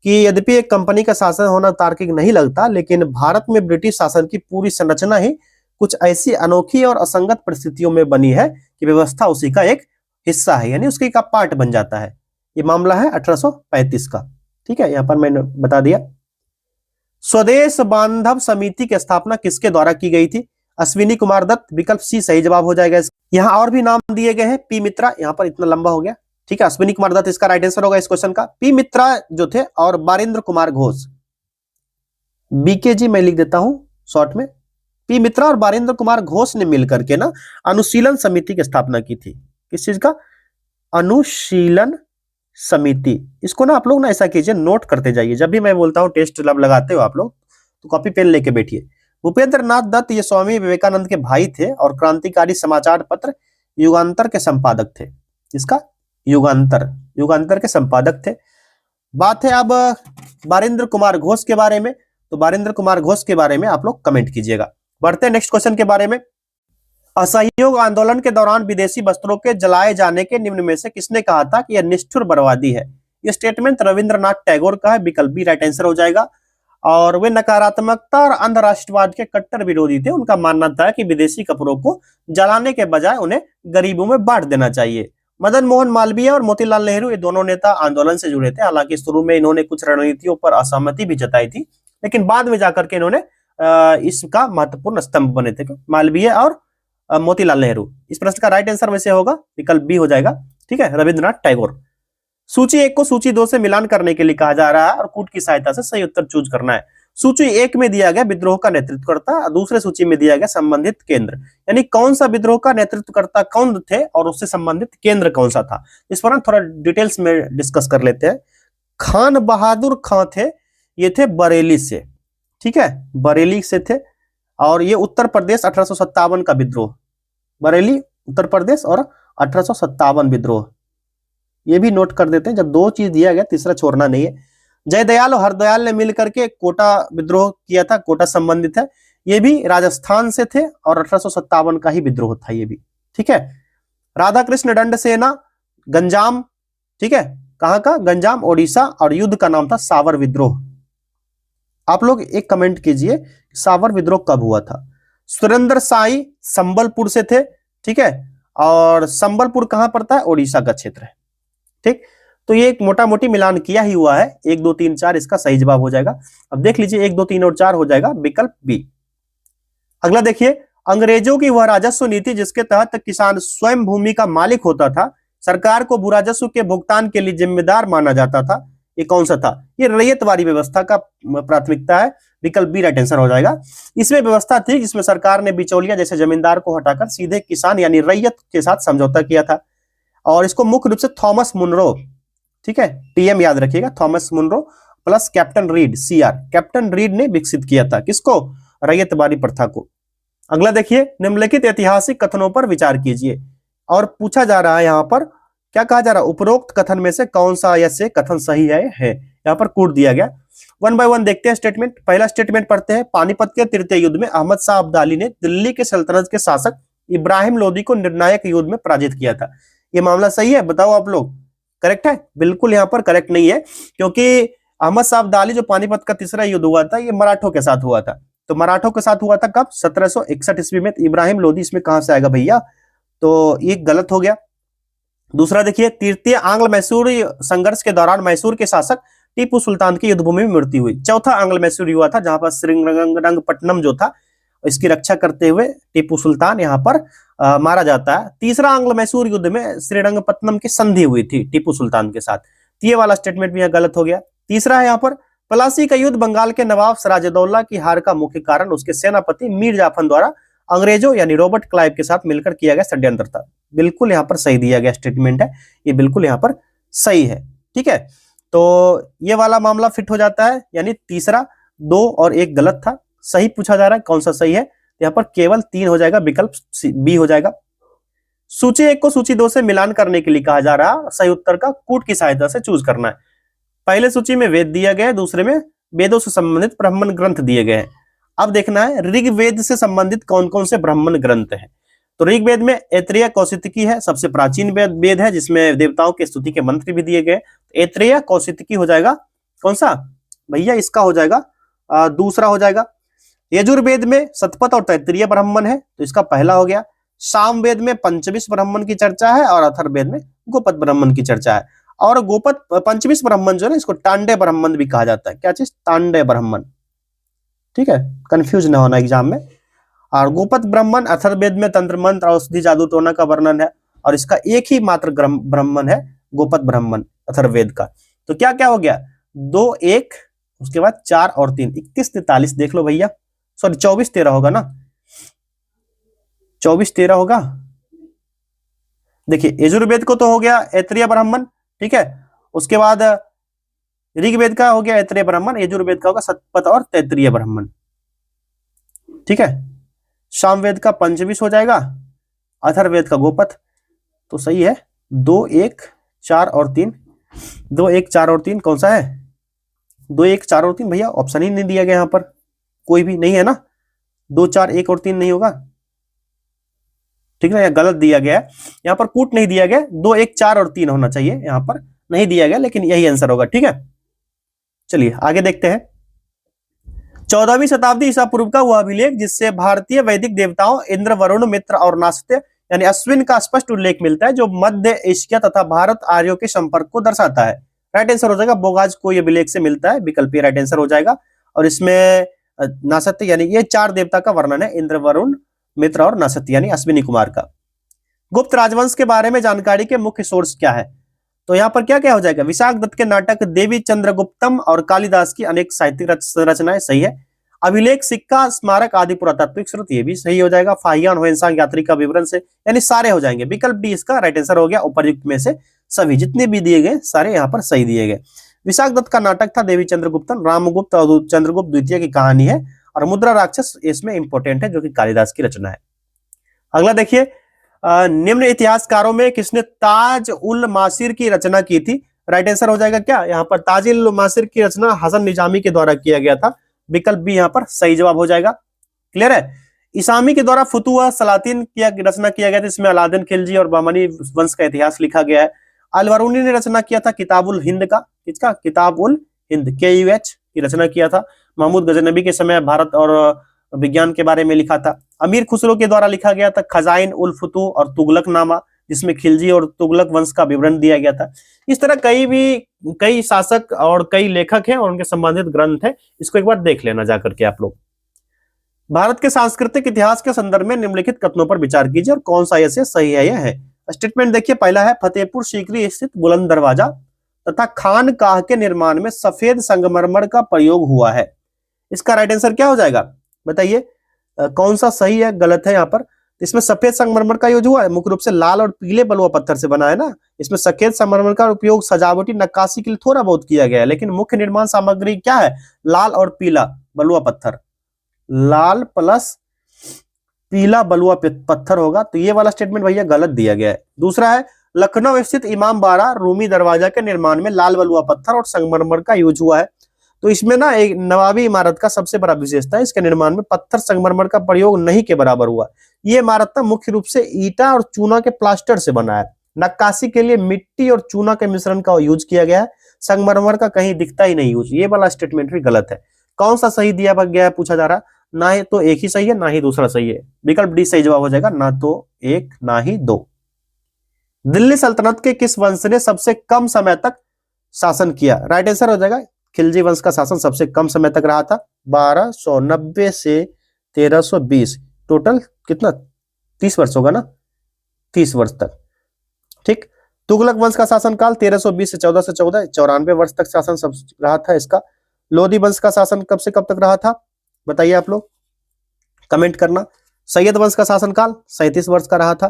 कि यद्यपि एक कंपनी का शासन होना तार्किक नहीं लगता, लेकिन भारत में ब्रिटिश शासन की पूरी संरचना ही कुछ ऐसी अनोखी और असंगत परिस्थितियों में बनी है कि व्यवस्था उसी का एक हिस्सा है, यानी उसके का पार्ट बन जाता है। ये मामला है 1835 का, ठीक है, यहां पर मैंने बता दिया। स्वदेश बांधव समिति की स्थापना किसके द्वारा की गई थी? अश्विनी कुमार दत्त, विकल्प सी सही जवाब हो जाएगा। यहाँ और भी नाम दिए गए हैं, पी मित्रा, यहाँ पर इतना लंबा हो गया, ठीक है, अश्विनी कुमार दत्त इसका राइट आंसर होगा इस क्वेश्चन का। पी मित्रा जो थे और बारिंद्र कुमार घोष, बीकेजी मैं लिख देता हूं शॉर्ट में। पी मित्रा और बारिंद्र कुमार घोष ने मिलकर के ना अनुशीलन समिति की स्थापना की थी। किस चीज का? अनुशीलन समिति। इसको ना आप लोग ना ऐसा कीजिए, नोट करते जाइए, जब भी मैं बोलता हूं टेस्ट लब लगाते हो आप लोग तो कॉपी पेन लेके बैठिए। भूपेंद्र नाथ दत्त ये स्वामी विवेकानंद के भाई थे और क्रांतिकारी समाचार पत्र युगांतर के संपादक थे। इसका युगांतर के संपादक थे। बात है अब बारिंद्र कुमार घोष के बारे में, तो बारिंद्र कुमार घोष के बारे में आप लोग कमेंट कीजिएगा। बढ़ते हैं नेक्स्ट क्वेश्चन के बारे में। असहयोग आंदोलन के दौरान विदेशी वस्त्रों के जलाए जाने के निम्न में से किसने कहा था कि यह निष्ठुर बर्बादी है? यह स्टेटमेंट रविंद्रनाथ टैगोर का है, विकल्प बी राइट आंसर हो जाएगा। और वे नकारात्मकता और अंधराष्ट्रवाद के कट्टर विरोधी थे। उनका मानना था कि विदेशी कपड़ों को जलाने के बजाय उन्हें गरीबों में बांट देना चाहिए। मदन मोहन मालवीय और मोतीलाल नेहरू ये दोनों नेता आंदोलन से जुड़े थे। हालांकि शुरू में इन्होंने कुछ रणनीतियों पर असहमति भी जताई थी, लेकिन बाद में जाकर के इन्होंने इसका महत्वपूर्ण स्तंभ बने थे, मालवीय और मोतीलाल नेहरू। इस प्रश्न का राइट आंसर वैसे होगा विकल्प बी हो जाएगा, ठीक है, रविंद्रनाथ टैगोर। सूची 1 को सूची 2 से मिलान करने के लिए कहा जा रहा है और कूट की सहायता से सही उत्तर चूज करना है। सूची 1 में दिया गया विद्रोह का नेतृत्वकर्ता, दूसरे सूची में दिया गया संबंधित केंद्र, यानी कौन सा विद्रोह का नेतृत्वकर्ता कौन थे और उससे संबंधित केंद्र कौन सा था। इस पर हम थोड़ा डिटेल्स में डिस्कस कर लेते हैं। खान बहादुर खां थे, ये थे बरेली से, ठीक है, बरेली से थे। और ये उत्तर प्रदेश 1857 का विद्रोह, बरेली उत्तर प्रदेश और 1857 विद्रोह, ये भी नोट कर देते हैं। जब 2 चीज दिया गया तीसरा छोड़ना नहीं है। जयदयाल और हरदयाल ने मिलकर के कोटा विद्रोह किया था, कोटा संबंधित है, ये भी राजस्थान से थे और 1857 का ही विद्रोह था ये भी, ठीक है। राधा कृष्ण दंड सेना गंजाम, ठीक है, कहां का? गंजाम ओडिशा, और युद्ध का नाम था सावर विद्रोह। आप लोग एक कमेंट कीजिए सावर विद्रोह कब हुआ था। सुरेंद्र साई संबलपुर से थे, ठीक है, और संबलपुर कहां पड़ता है? ओडिशा का क्षेत्र है, ठीक। तो ये एक मोटा मोटी मिलान किया ही हुआ है, 1 2 3 4 इसका सही जवाब हो जाएगा। अब देख लीजिए 1 2 3 और 4 हो जाएगा विकल्प बी। अगला देखिए, अंग्रेजों की वह राजस्व नीति जिसके तहत किसान स्वयं भूमि का मालिक होता था, सरकार को भू राजस्व के भुगतान के लिए जिम्मेदार माना जाता था, ये कौन सा था? ये रैयतवाड़ी व्यवस्था का प्राथमिकता है, विकल्प बी राइट आंसर हो जाएगा। इसमें व्यवस्था थी जिसमें सरकार ने बिचौलिया जैसे जमींदार को हटाकर सीधे किसान यानी रैयत के साथ समझौता किया था, और इसको मुख्य रूप से थॉमस मुनरो, ठीक है, टीएम याद रखिएगा, Thomas Munro plus captain Reid, CR, captain Reid ने विकसित किया था। किसको? रैयतवाड़ी प्रथा को। अगला देखिए, निम्नलिखित ऐतिहासिक कथनों पर विचार कीजिए, और पूछा जा रहा है यहां पर क्या कहा जा रहा है, उपरोक्त कथन में से कौन सा ऐसे कथन सही है यहाँ पर कूट दिया गया। 1 बाय 1 देखते हैं स्टेटमेंट। पहला स्टेटमेंट पढ़ते हैं, पानीपत के तृतीय युद्ध में अहमद शाह अब्दाली ने दिल्ली के सल्तनत के शासक इब्राहिम लोदी को निर्णायक युद्ध में पराजित किया था। ये मामला सही है? बताओ आप लोग, करेक्ट है? बिल्कुल यहाँ पर करेक्ट नहीं है, क्योंकि अहमद शाह अब्दाली जो पानीपत का तीसरा युद्ध हुआ था ये मराठों के साथ हुआ था। तो मराठों के साथ हुआ था कब? 1761 ईस्वी में। इब्राहिम लोदी इसमें कहां से आएगा भैया? तो ये गलत हो गया। दूसरा देखिए, तृतीय आंग्ल मैसूर संघर्ष के दौरान मैसूर के शासक टीपू सुल्तान की युद्धभूमि में मृत्यु हुई। चौथा आंग्ल मैसूर हुआ था जहां पर श्रीरंगपट्टनम जो था इसकी रक्षा करते हुए टीपू सुल्तान यहाँ पर मारा जाता है। तीसरा आंग्ल मैसूर युद्ध में श्रीरंगपट्टनम की संधि हुई थी टीपू सुल्तान के साथ। ये वाला स्टेटमेंट भी यहाँ गलत हो गया। तीसरा है यहाँ पर, प्लासी का युद्ध बंगाल के नवाब सिराजुद्दौला की हार का मुख्य कारण उसके सेनापति मीर जाफर द्वारा अंग्रेजों यानी रॉबर्ट क्लाइव के साथ मिलकर किया गया षड्यंत्र था। बिल्कुल यहाँ पर सही दिया गया स्टेटमेंट है, ये बिल्कुल यहाँ पर सही है। ठीक है, तो ये वाला मामला फिट हो जाता है, यानी तीसरा 2 और 1 गलत था। सही पूछा जा रहा है कौन सा सही है, यहाँ पर केवल 3 हो जाएगा, विकल्प बी हो जाएगा। सूची 1 को सूची 2 से मिलान करने के लिए कहा जा रहा है, सही उत्तर का कूट की सहायता से चूज करना है। पहले सूची में वेद दिया गया है, दूसरे में वेदों से संबंधित ब्राह्मण ग्रंथ दिए गए हैं। अब देखना है ऋग्वेद से संबंधित कौन कौन से ब्राह्मण ग्रंथ हैं। तो ऋग्वेद में ऐत्रेय कौशितकी है, सबसे प्राचीन वेद है जिसमें देवताओं के स्तुति के मंत्र भी दिए गए। ऐत्रेय कौशितकी हो जाएगा कौन सा भैया? इसका हो जाएगा दूसरा हो जाएगा। यजुर्वेद में शतपथ और तैत्तिरीय ब्राह्मण है, तो इसका पहला हो गया। सामवेद में पंचविश ब्राह्मण की चर्चा है और अथर्ववेद में गोपत ब्राह्मण की चर्चा है। और गोपत पंचविश ब्राह्मण जो है इसको टांडे ब्राह्मण भी कहा जाता है। क्या चीज? टांडे ब्राह्मण। ठीक है, कंफ्यूज ना होना एग्जाम में। और गोपत ब्राह्मण अथर्ववेद में तंत्र मंत्र औषधि जादू टोना का वर्णन है, और इसका एक ही मात्र ब्राह्मण है गोपत ब्राह्मण अथर्ववेद का। तो क्या क्या हो गया? 2 1 उसके बाद 4 और 3 21 43 देख लो भैया, सॉरी 24 13 होगा ना, 24 13 होगा। देखिए यजुर्वेद को तो हो गया ऐत्रेय ब्राह्मण, ठीक है, उसके बाद ऋग्वेद का हो गया ऐत्रेय ब्राह्मण, यजुर्वेद का होगा शतपथ और तैत्तिरीय ब्राह्मण। ठीक है, सामवेद का पंचविश हो जाएगा, अथर्ववेद का गोपथ। तो सही है 2 1 4 और 3। 2 1 4 और 3 कौन सा है? 2 1 4 और 3 भैया ऑप्शन ही नहीं दिया गया यहाँ पर, कोई भी नहीं है ना। 2 4 1 और 3 नहीं होगा, ठीक है, गलत दिया गया है यहाँ पर, कूट नहीं दिया गया। 2 1 4 और 3 होना चाहिए, यहाँ पर नहीं दिया गया, लेकिन यही आंसर होगा। ठीक है, चलिए आगे देखते हैं। 14वीं शताब्दी ईसा पूर्व का वह अभिलेख जिससे भारतीय वैदिक देवताओं इंद्र, वरुण, मित्र और नास्त्य यानी अश्विन का स्पष्ट उल्लेख मिलता है, जो मध्य एशिया तथा भारत आर्यों के संपर्क को दर्शाता है। राइट आंसर हो जाएगा बोगाज को ये अभिलेख से मिलता है, विकल्प राइट आंसर हो जाएगा। और इसमें नासत्य यानी ये 4 देवता का वर्णन है, इंद्र, वरुण, मित्र और नासत्य यानी अश्विनी कुमार का। गुप्त राजवंश के बारे में जानकारी के मुख्य सोर्स क्या है? तो यहाँ पर क्या क्या हो जाएगा? विशाख दत्त के नाटक देवी चंद्रगुप्तम और कालिदास की अनेक साहित्यिक रचनाएं, सही है। अभिलेख, सिक्का, स्मारक आदि पुरातात्विक स्रोत, ये भी सही हो जाएगा। फाहियान होएंसांग यात्री का विवरण से, यानी सारे हो जाएंगे। विकल्प डी इसका राइट आंसर हो गया। उपर्युक्त में से सभी जितने भी दिए गए सारे यहाँ पर सही दिए गए। विशाख दत्त का नाटक था देवी चंद्रगुप्तम, रामगुप्त और चंद्रगुप्त द्वितीय की कहानी है, और मुद्रा राक्षस इसमें इंपॉर्टेंट है जो कि कालिदास की रचना है। अगला देखिए, निम्न इतिहासकारों में किसने ताज उल मासिर की रचना की थी? राइट आंसर हो जाएगा क्या? यहाँ पर ताज उल मासिर की रचना हसन निजामी के द्वारा किया गया था, विकल्प भी यहाँ पर सही जवाब हो जाएगा। क्लियर है? इसामी के द्वारा फुतुह सलातीन की रचना किया गया था, इसमें अलादीन खिलजी और बामनी वंश का इतिहास लिखा गया है। अलवरूनी ने रचना किया था किताबुल हिंद का, किसका? किताबुल हिंद KUH की रचना किया था। महमूद गजनबी के समय भारत और विज्ञान के बारे में लिखा था। अमीर खुसरो के द्वारा लिखा गया था खजाइन उल फुतूह और तुगलकनामा, जिसमें खिलजी और तुगलक वंश का विवरण दिया गया था। इस तरह कई शासक और कई लेखक हैं और उनके संबंधित ग्रंथ है, इसको एक बार देख लेना जाकर के आप लोग। भारत के सांस्कृतिक इतिहास के संदर्भ में निम्नलिखित कथनों पर विचार कीजिए और कौन सा ऐसे सही है या है। स्टेटमेंट देखिए, पहला है फतेहपुर सीकरी स्थित बुलंद दरवाजा तथा खानकाह के निर्माण में सफेद संगमरमर का प्रयोग हुआ है। इसका राइट आंसर क्या हो जाएगा, बताइए कौन सा सही है गलत है। यहाँ पर इसमें सफेद संगमरमर का यूज हुआ है, मुख्य रूप से लाल और पीले बलुआ पत्थर से बना है ना। इसमें सफेद संगमरमर का उपयोग सजावटी नक्काशी के लिए थोड़ा बहुत किया गया है, लेकिन मुख्य निर्माण सामग्री क्या है, लाल और पीला बलुआ पत्थर, लाल प्लस पीला बलुआ पत्थर होगा। तो ये वाला स्टेटमेंट भैया गलत दिया गया है। दूसरा है लखनऊ स्थित इमाम बाड़ा रूमी दरवाजा के निर्माण में लाल बलुआ पत्थर और संगमरमर का यूज हुआ है। तो इसमें ना एक नवाबी इमारत का सबसे बड़ा विशेषता है, इसके निर्माण में पत्थर संगमरमर का प्रयोग नहीं के बराबर हुआ। ये इमारत ना मुख्य रूप से ईटा और चूना के प्लास्टर से बना है। नक्काशी के लिए मिट्टी और चूना के मिश्रण का यूज किया गया है, संगमरमर का कहीं दिखता ही नहीं यूज। ये वाला स्टेटमेंट भी गलत है। कौन सा सही दिया गया है पूछा जा रहा, ना ही तो एक ही सही है ना ही दूसरा सही है। विकल्प डी सही जवाब हो जाएगा, ना तो एक ना ही दो। दिल्ली सल्तनत के किस वंश ने सबसे कम समय तक शासन किया, राइट आंसर हो जाएगा खिलजी वंश का शासन सबसे कम समय तक रहा था, 1290 से 1320, टोटल कितना 30 वर्ष होगा ना, 30 वर्ष तक। ठीक, तुगलक वंश का शासनकाल 1320 से 1414, 94 वर्ष तक शासन सब रहा था इसका। लोधी वंश का शासन कब से कब तक रहा था, बताइए आप लोग कमेंट करना। सैयद वंश का शासनकाल 37 वर्ष का रहा था।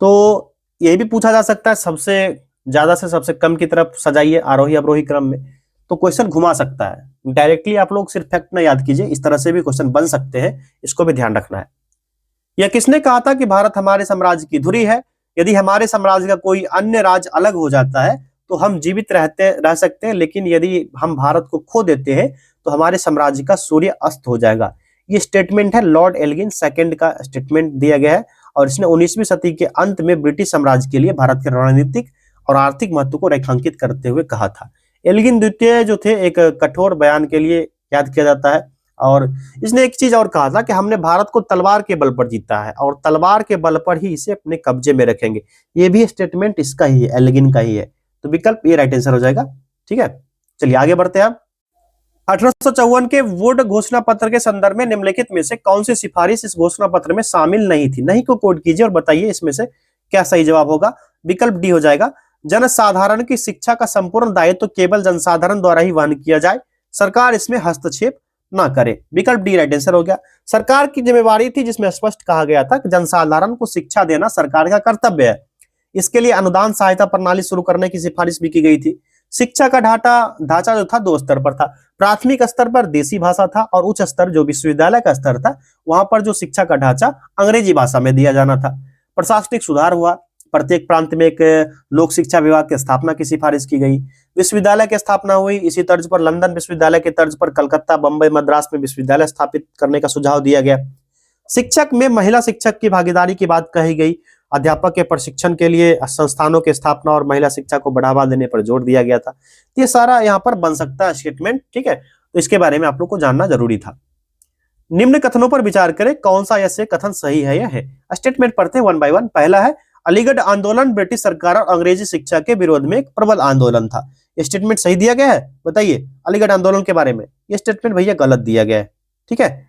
तो यह भी पूछा जा सकता है सबसे ज्यादा से सबसे कम की तरफ सजाइए आरोही अवरोही क्रम में, तो क्वेश्चन घुमा सकता है। डायरेक्टली आप लोग सिर्फ फैक्ट ना याद कीजिए, इस तरह से भी क्वेश्चन बन सकते हैं, इसको भी ध्यान रखना है। यह किसने कहा था कि भारत हमारे साम्राज्य की धुरी है, यदि हमारे साम्राज्य का कोई अन्य राज्य अलग हो जाता है तो हम जीवित रह सकते हैं, लेकिन यदि हम भारत को खो देते हैं तो हमारे साम्राज्य का सूर्य अस्त हो जाएगा। ये स्टेटमेंट है लॉर्ड एल्गिन सेकंड का स्टेटमेंट दिया गया है, और इसने 19वीं सदी के अंत में ब्रिटिश साम्राज्य के लिए भारत के रणनीतिक और आर्थिक महत्व को रेखांकित करते हुए कहा था। एल्गिन द्वितीय जो थे एक कठोर बयान के लिए याद किया जाता है, और इसने एक चीज और कहा था कि हमने भारत को तलवार के बल पर जीता है और तलवार के बल पर ही इसे अपने कब्जे में रखेंगे। ये भी स्टेटमेंट इसका ही है, एल्गिन का ही है। तो विकल्प ये राइट आंसर हो जाएगा। ठीक है, चलिए आगे बढ़ते हैं। 1854 के वुड घोषणा पत्र के संदर्भ में निम्नलिखित में से कौन सी सिफारिश इस घोषणा पत्र में शामिल नहीं थी, नहीं को कोड कीजिए और बताइए इसमें से क्या सही जवाब होगा। विकल्प डी हो जाएगा, जनसाधारण की शिक्षा का संपूर्ण दायित्व तो केवल जनसाधारण द्वारा ही वहन किया जाए, सरकार इसमें हस्तक्षेप ना करे। विकल्प डी राइट आंसर हो गया। सरकार की जिम्मेवारी थी जिसमें स्पष्ट कहा गया था कि जनसाधारण को शिक्षा देना सरकार का कर्तव्य है। इसके लिए अनुदान सहायता प्रणाली शुरू करने की सिफारिश भी की गई थी। शिक्षा का ढांचा जो था 2 स्तर पर था। प्राथमिक स्तर पर देसी भाषा था और उच्च स्तर जो विश्वविद्यालय का स्तर था वहां पर जो शिक्षा का ढांचा अंग्रेजी भाषा में दिया जाना था। प्रशासनिक सुधार हुआ, प्रत्येक प्रांत में एक लोक शिक्षा विभाग की स्थापना की सिफारिश की गई, विश्वविद्यालय की स्थापना हुई। इसी तर्ज पर लंदन विश्वविद्यालय के तर्ज पर कलकत्ता, बंबई, मद्रास में विश्वविद्यालय स्थापित करने का सुझाव दिया गया। शिक्षक में महिला शिक्षक की भागीदारी की बात कही गई। अध्यापक के प्रशिक्षण के लिए संस्थानों की स्थापना और महिला शिक्षा को बढ़ावा देने पर जोर दिया गया था। ये सारा यहाँ पर बन सकता है स्टेटमेंट। ठीक है, तो इसके बारे में आप लोग को जानना जरूरी था। निम्न कथनों पर विचार करें, कौन सा ऐसे कथन सही है या है। स्टेटमेंट पढ़ते हैं 1 बाय 1। पहला है अलीगढ़ आंदोलन ब्रिटिश सरकार और अंग्रेजी शिक्षा के विरोध में एक प्रबल आंदोलन था। ये स्टेटमेंट सही दिया गया है, बताइए अलीगढ़ आंदोलन के बारे में। ये स्टेटमेंट भैया गलत दिया गया है। ठीक है,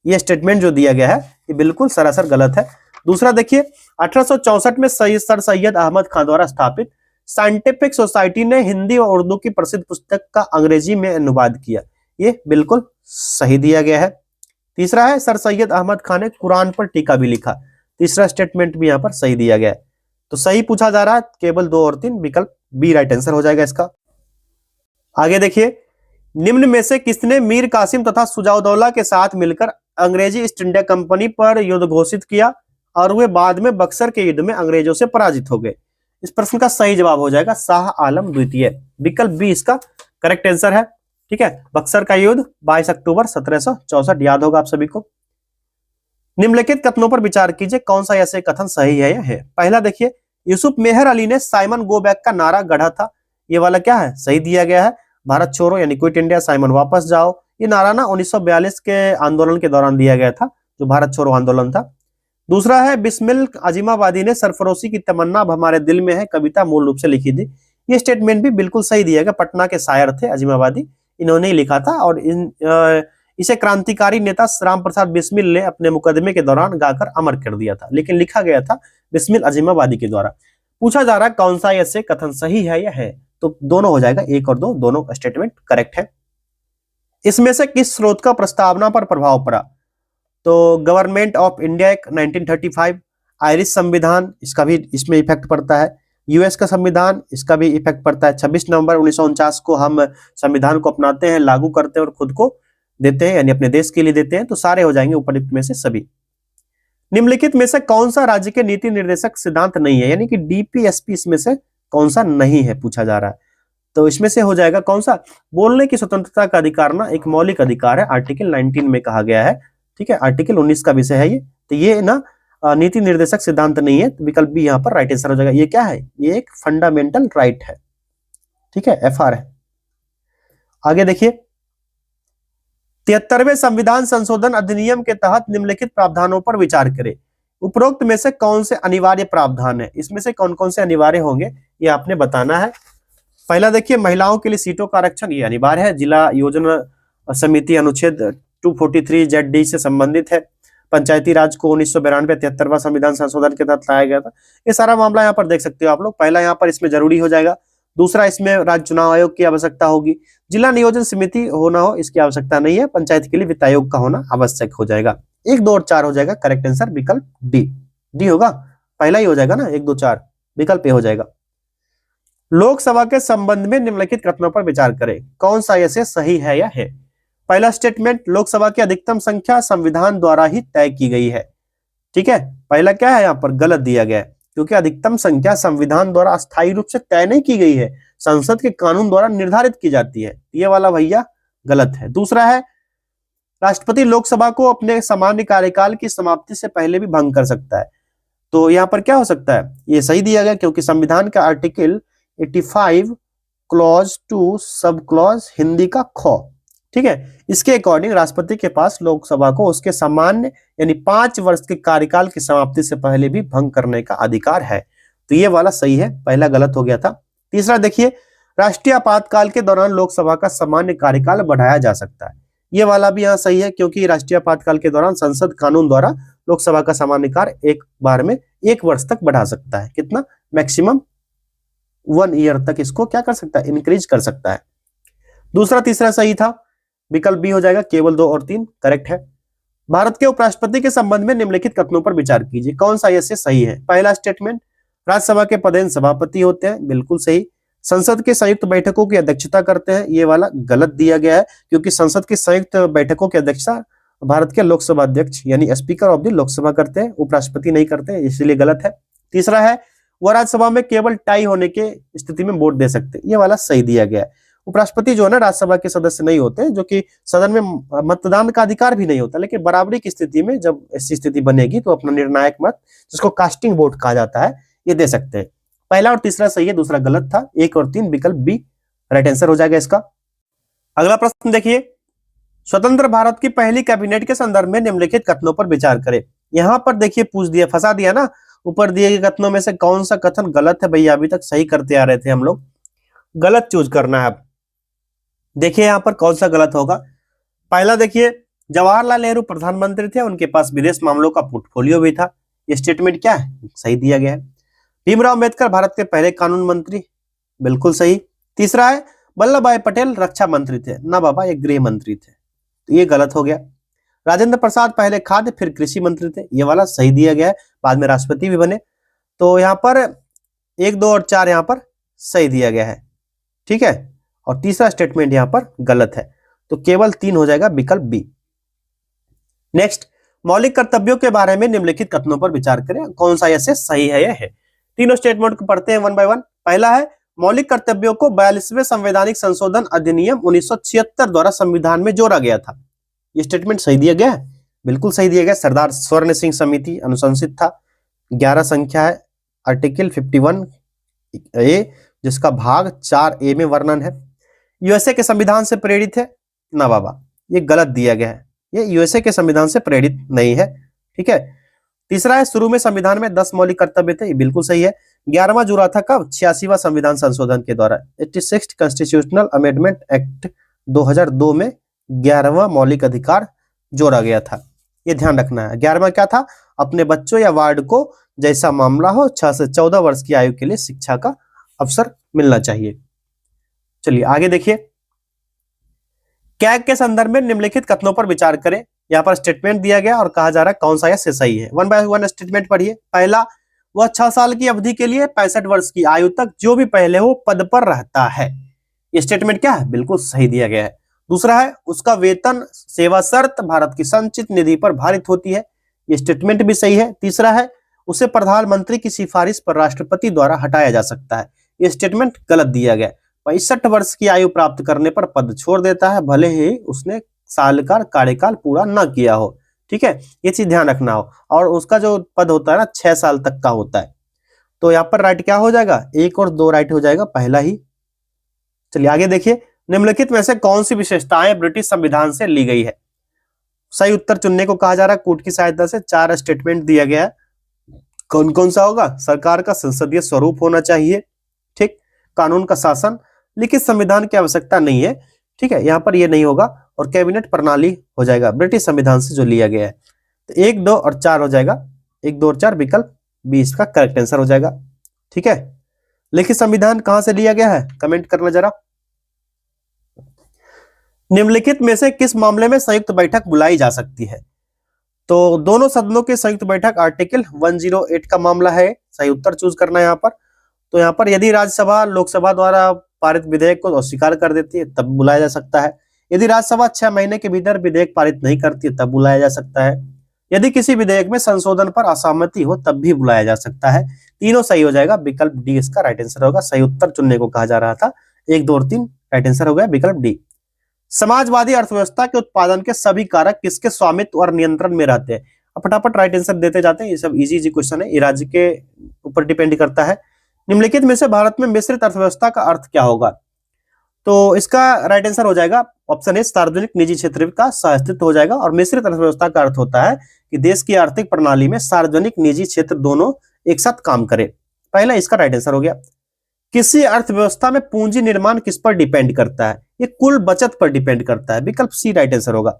ये स्टेटमेंट जो दिया गया है ये बिल्कुल सरासर गलत है। दूसरा देखिए, 1864 में सर सैयद अहमद खान द्वारा स्थापित साइंटिफिक सोसाइटी ने हिंदी और उर्दू की प्रसिद्ध पुस्तक का अंग्रेजी में अनुवाद किया। ये बिल्कुल सही दिया गया है। तीसरा है सर सैयद अहमद खान ने कुरान पर टीका भी लिखा। तीसरा स्टेटमेंट भी यहाँ पर सही दिया गया है। तो सही पूछा जा रहा है केवल 2 और 3, विकल्प बी राइट आंसर हो जाएगा इसका। आगे देखिए, निम्न में से किसने मीर कासिम तथा सुजाउद्दौला के साथ मिलकर अंग्रेजी ईस्ट इंडिया कंपनी पर युद्ध घोषित किया और वे बाद में बक्सर के युद्ध में अंग्रेजों से पराजित हो गए। इस प्रश्न का सही जवाब हो जाएगा शाह आलम द्वितीय। विकल्प बी इसका करेक्ट आंसर है। ठीक है, बक्सर का युद्ध 22 अक्टूबर 1764 याद होगा आप सभी को। निम्नलिखित कथनों पर विचार कीजिए, कौन सा ऐसे कथन सही है या है। पहला देखिए, यूसुफ मेहर अली ने साइमन गो बैक का नारा गढ़ा था। ये वाला क्या है, सही दिया गया है। भारत छोड़ो यानी क्विट इंडिया, साइमन वापस जाओ, ये नारा ना 1942 के आंदोलन के दौरान दिया गया था, जो भारत छोड़ो आंदोलन था। दूसरा है बिस्मिल अजीमाबादी ने सरफरोशी की तमन्ना अब हमारे दिल में है कविता मूल रूप से लिखी थी। ये स्टेटमेंट भी बिल्कुल सही दिया गया। पटना के शायर थे अजीमाबादी, इन्होंने ही लिखा था और इसे क्रांतिकारी नेता राम प्रसाद बिस्मिल ने अपने मुकदमे के दौरान गाकर अमर कर दिया था, लेकिन लिखा गया था बिस्मिल अजीमाबादी के द्वारा। पूछा जा रहा है कौन सा ऐसे कथन सही है या है, तो दोनों हो जाएगा, 1 और 2 दोनों स्टेटमेंट करेक्ट है। इसमें से किस स्रोत का प्रस्तावना पर प्रभाव पड़ा, तो government of India act 1935, Irish संविधान, इसका भी इसमें इफेक्ट पड़ता है, यूएस का संविधान, इसका भी इफेक्ट पड़ता है। 26 नवंबर 1949 को हम संविधान को अपनाते हैं, लागू करते हैं और खुद को देते हैं, यानी अपने देश के लिए देते हैं, तो सारे हो जाएंगे उपयुक्त में से सभी। निम्नलिखित में से कौन सा राज्य के नीति निर्देशक सिद्धांत नहीं है, यानी कि डीपीएसपी इसमें से कौन सा नहीं है पूछा जा रहा है, तो इसमें से हो जाएगा कौन सा, बोलने की स्वतंत्रता का अधिकार ना एक मौलिक अधिकार है, आर्टिकल 19 में कहा गया है। ठीक है, आर्टिकल 19 का विषय है ये, तो ये ना नीति निर्देशक सिद्धांत नहीं है, तो विकल्प बी यहाँ पर राइट आंसर हो जाएगा। ये क्या है, ये एक फंडामेंटल राइट है। ठीक है, एफआर है। आगे देखिए, 73वें संविधान संशोधन अधिनियम के तहत निम्नलिखित प्रावधानों पर विचार करें। उपरोक्त में से कौन से अनिवार्य प्रावधान है, इसमें से कौन कौन से अनिवार्य होंगे ये आपने बताना है। पहला देखिए, महिलाओं के लिए सीटों का आरक्षण, ये अनिवार्य है। जिला योजना समिति अनुच्छेद 243 ZD से संबंधित है। पंचायती राज को 1992 73वां संविधान संशोधन के तहत लाया गया था। ये सारा मामला यहाँ पर देख सकते हो आप लोग। पहला यहाँ पर इसमें जरूरी हो जाएगा। दूसरा, इसमें राज्य चुनाव आयोग की आवश्यकता होगी। जिला नियोजन समिति होना हो, इसकी आवश्यकता नहीं है। पंचायत के लिए वित्त आयोग का होना आवश्यक हो जाएगा। 1, 2 और 4 हो जाएगा करेक्ट आंसर, विकल्प डी होगा, पहला ही हो जाएगा ना, 1, 2, 4 विकल्प ए हो जाएगा। लोकसभा के संबंध में निम्नलिखित कथनों पर विचार करें, कौन सा ऐसे सही है या है। पहला स्टेटमेंट, लोकसभा की अधिकतम संख्या संविधान द्वारा ही तय की गई है। ठीक है, पहला क्या है यहाँ पर गलत दिया गया है, क्योंकि अधिकतम संख्या संविधान द्वारा अस्थायी रूप से तय नहीं की गई है, संसद के कानून द्वारा निर्धारित की जाती है। ये वाला भैया गलत है। दूसरा है, राष्ट्रपति लोकसभा को अपने सामान्य कार्यकाल की समाप्ति से पहले भी भंग कर सकता है। तो यहाँ पर क्या हो सकता है, ये सही दिया गया, क्योंकि संविधान का article 85 clause 2 sub clause Hindi का ख, ठीक है, इसके अकॉर्डिंग राष्ट्रपति के पास लोकसभा को उसके सामान्य यानी 5 वर्ष के कार्यकाल की समाप्ति से पहले भी भंग करने का अधिकार है। तो ये वाला सही है, पहला गलत हो गया था। तीसरा देखिए, राष्ट्रीय आपातकाल के दौरान लोकसभा का सामान्य कार्यकाल बढ़ाया जा सकता है। ये वाला भी यहाँ सही है, क्योंकि राष्ट्रीय आपातकाल के दौरान संसद कानून द्वारा लोकसभा का सामान्य कार्य एक बार में 1 वर्ष तक बढ़ा सकता है। कितना, मैक्सिमम 1 ईयर तक इसको क्या कर सकता है, इंक्रीज कर सकता है। दूसरा तीसरा सही था, विकल्प बी हो जाएगा, केवल 2 और 3 करेक्ट है। भारत के उपराष्ट्रपति के संबंध में निम्नलिखित कथनों पर विचार कीजिए, कौन सा ऐसे सही है। पहला स्टेटमेंट, राज्यसभा के पदेन सभापति होते हैं, बिल्कुल सही। संसद के संयुक्त बैठकों की अध्यक्षता करते हैं, ये वाला गलत दिया गया है, क्योंकि संसद की संयुक्त बैठकों की अध्यक्षता भारत के लोकसभा अध्यक्ष यानी स्पीकर ऑफ द लोकसभा करते हैं, उपराष्ट्रपति नहीं करते, इसलिए गलत है। तीसरा है, वह राज्यसभा में केवल टाई होने के स्थिति में वोट दे सकते, ये वाला सही दिया गया है। उपराष्ट्रपति जो है ना राज्यसभा के सदस्य नहीं होते, जो कि सदन में मतदान का अधिकार भी नहीं होता, लेकिन बराबरी की स्थिति में जब ऐसी स्थिति बनेगी तो अपना निर्णायक मत, जिसको कास्टिंग वोट कहा जाता है, ये दे सकते हैं। पहला और तीसरा सही है, दूसरा गलत था। 1 और 3 विकल्प बी राइट आंसर हो जाएगा इसका। अगला प्रश्न देखिए, स्वतंत्र भारत की पहली कैबिनेट के संदर्भ में निम्नलिखित कथनों पर विचार करें। यहां पर देखिए पूछ दिया, फंसा दिया ना, ऊपर दिए गए कथनों में से कौन सा कथन गलत है। भैया अभी तक सही करते आ रहे थे हम लोग, गलत चूज करना है। अब देखिए यहां पर कौन सा गलत होगा। पहला देखिए, जवाहरलाल नेहरू प्रधानमंत्री थे, उनके पास विदेश मामलों का पोर्टफोलियो भी था, ये स्टेटमेंट क्या है, सही दिया गया है। भीमराव अंबेडकर भारत के पहले कानून मंत्री, बिल्कुल सही। तीसरा है, वल्लभ भाई पटेल रक्षा मंत्री थे, ना बाबा ये गृह मंत्री थे, तो ये गलत हो गया। राजेंद्र प्रसाद पहले खाद्य फिर कृषि मंत्री थे, ये वाला सही दिया गया है, बाद में राष्ट्रपति भी बने। तो यहाँ पर 1, 2 और 4 यहाँ पर सही दिया गया है, ठीक है, और तीसरा स्टेटमेंट यहाँ पर गलत है, तो केवल 3 हो जाएगा, विकल्प बी। नेक्स्ट, मौलिक कर्तव्यों के बारे में निम्नलिखित कथनों पर विचार करें, कौन सा ऐसे सही है या है। तीनों स्टेटमेंट को पढ़ते हैं 1 बाय 1। पहला है, मौलिक कर्तव्यों को 42वें संवैधानिक संशोधन अधिनियम 1976 द्वारा संविधान में जोड़ा गया था, ये स्टेटमेंट सही दिया गया है, बिल्कुल सही दिया गया। सरदार स्वर्ण सिंह समिति अनुशंसित था। 11 संख्या है, आर्टिकल 51A, जिसका भाग 4A में वर्णन है। यूएसए के संविधान से प्रेरित है, ना बाबा ये गलत दिया गया है, ये यूएसए के संविधान से प्रेरित नहीं है, ठीक है। तीसरा है शुरू में संविधान में 10 मौलिक कर्तव्य थे, ये बिल्कुल सही है। 11वां जुड़ा था कब? 86वां संविधान संशोधन के द्वारा, 86th कॉन्स्टिट्यूशनल अमेंडमेंट एक्ट 2002 में 11वां मौलिक अधिकार जोड़ा गया था, ये ध्यान रखना है। 11वां क्या था? अपने बच्चों या वार्ड को जैसा मामला हो 6 से 14 वर्ष की आयु के लिए शिक्षा का अवसर मिलना चाहिए। चलिए आगे देखिए, कैग के संदर्भ में निम्नलिखित कथनों पर विचार करें। यहाँ पर स्टेटमेंट दिया गया और कहा जा रहा है कौन सा से सही है। 1 बाय 1 स्टेटमेंट पढ़िए। पहला, वह 6 साल की अवधि के लिए 65 वर्ष की आयु तक जो भी पहले हो पद पर रहता है, ये स्टेटमेंट क्या है? बिल्कुल सही दिया गया है। दूसरा है, उसका वेतन सेवा शर्त भारत की संचित निधि पर भारित होती है, ये स्टेटमेंट भी सही है। तीसरा है, उसे प्रधानमंत्री की सिफारिश पर राष्ट्रपति द्वारा हटाया जा सकता है, ये स्टेटमेंट गलत दिया गया। 65 वर्ष की आयु प्राप्त करने पर पद छोड़ देता है, भले ही उसने सालकार कार्यकाल पूरा न किया हो, ठीक है, ये चीज ध्यान रखना हो। और उसका जो पद होता है ना 6 साल तक का होता है। तो यहाँ पर राइट क्या हो जाएगा? 1 और 2 राइट हो जाएगा, पहला ही। चलिए आगे देखिए, निम्नलिखित में से कौन सी विशेषताएं ब्रिटिश संविधान से ली गई है? सही उत्तर चुनने को कहा जा रहा है कोर्ट की सहायता से। 4 स्टेटमेंट दिया गया है, कौन कौन सा होगा? सरकार का संसदीय स्वरूप होना चाहिए, ठीक, कानून का शासन, लिखित संविधान की आवश्यकता नहीं है, ठीक है, यहाँ पर ये नहीं होगा, और कैबिनेट प्रणाली हो जाएगा ब्रिटिश संविधान से जो लिया गया है। तो 1, 2 और 4 हो जाएगा, 1, 2 और 4 विकल्प बी इसका करेक्ट आंसर हो जाएगा, ठीक है। लिखित संविधान कहां से लिया गया है? कमेंट करना जरा। निम्नलिखित में से किस मामले में संयुक्त बैठक बुलाई जा सकती है? तो दोनों सदनों के संयुक्त बैठक आर्टिकल 108 का मामला है, सही उत्तर चूज करना है यहाँ पर। तो यहाँ पर यदि राज्यसभा लोकसभा द्वारा पारित विधेयक को अस्वीकार कर देती है तब बुलाया जा सकता है। यदि राज्यसभा 6 महीने के भीतर विधेयक पारित नहीं करती है तब बुलाया जा सकता है। यदि किसी विधेयक में संशोधन पर असहमति हो तब भी बुलाया जा सकता है। तीनों सही हो जाएगा, विकल्प डी इसका राइट आंसर होगा। सही उत्तर चुनने को कहा जा रहा था, 1, 2 और 3 राइट आंसर हो गया, विकल्प डी। समाजवादी अर्थव्यवस्था के उत्पादन के सभी कारक किसके स्वामित्व और नियंत्रण में रहते हैं? अब फटाफट राइट आंसर देते जाते हैं, ये सब इजी क्वेश्चन है, ये राज्य के ऊपर डिपेंड करता है। निम्नलिखित में से भारत में मिश्रित अर्थव्यवस्था का अर्थ क्या होगा? तो इसका राइट आंसर हो जाएगा ऑप्शन ए, सार्वजनिक निजी क्षेत्र का सहअस्तित्व हो जाएगा। और मिश्रित अर्थव्यवस्था का अर्थ होता है कि देश की आर्थिक प्रणाली में सार्वजनिक निजी क्षेत्र दोनों एक साथ काम करें। पहला इसका राइट आंसर हो गया। किसी अर्थव्यवस्था में पूंजी निर्माण किस पर डिपेंड करता है? ये कुल बचत पर डिपेंड करता है, विकल्प सी राइट आंसर होगा।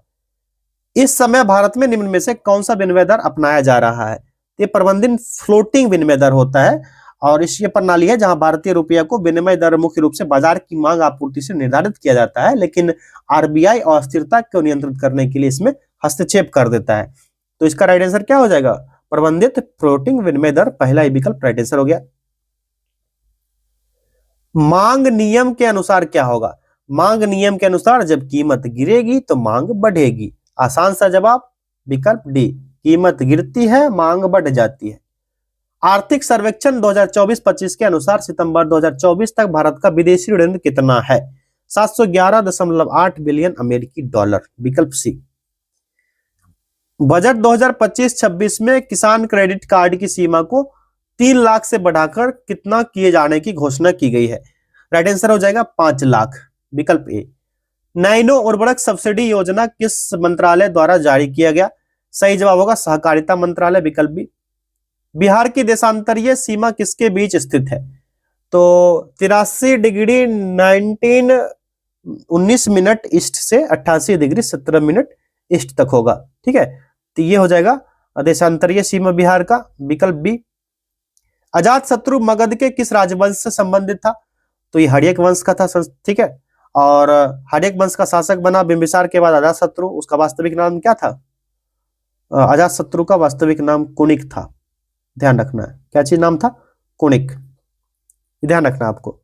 इस समय भारत में निम्न में से कौन सा विनिमय दर अपनाया जा रहा है? ये प्रबंधन फ्लोटिंग विनिमय दर होता है, और इस ये प्रणाली है जहां भारतीय रुपया को विनिमय दर मुख्य रूप से बाजार की मांग आपूर्ति से निर्धारित किया जाता है, लेकिन आरबीआई अस्थिरता को नियंत्रित करने के लिए इसमें हस्तक्षेप कर देता है। तो इसका राइट आंसर क्या हो जाएगा? प्रबंधित फ्लोटिंग विनिमय दर, पहला ही विकल्प राइट आंसर हो गया। मांग नियम के अनुसार क्या होगा? मांग नियम के अनुसार जब कीमत गिरेगी तो मांग बढ़ेगी। आसान सा जवाब, विकल्प डी, कीमत गिरती है मांग बढ़ जाती है। आर्थिक सर्वेक्षण 2024-25 के अनुसार सितंबर 2024 तक भारत का विदेशी ऋण कितना है? 711.8 बिलियन अमेरिकी डॉलर, विकल्प सी। बजट 2025-26 में किसान क्रेडिट कार्ड की सीमा को 3 लाख से बढ़ाकर कितना किए जाने की घोषणा की गई है? राइट आंसर हो जाएगा 5 लाख, विकल्प ए। नैनो उर्वरक सब्सिडी योजना किस मंत्रालय द्वारा जारी किया गया? सही जवाब होगा सहकारिता मंत्रालय, विकल्प बी। बिहार की देशांतरीय सीमा किसके बीच स्थित है? तो 83 डिग्री 19 मिनट ईस्ट से 88 डिग्री 17 मिनट ईस्ट तक होगा, ठीक है। तो ये हो जाएगा देशांतरीय सीमा बिहार का, विकल्प बी। अजात शत्रु मगध के किस राजवंश से संबंधित था? तो ये हर्यक वंश का था, ठीक है। और हर्यक वंश का शासक बना बिंबिसार के बाद अजात शत्रु, उसका वास्तविक नाम क्या था? अजात शत्रु का वास्तविक नाम कुनिक था, ध्यान रखना है। क्या चीज नाम था? कुनिक, ध्यान रखना आपको।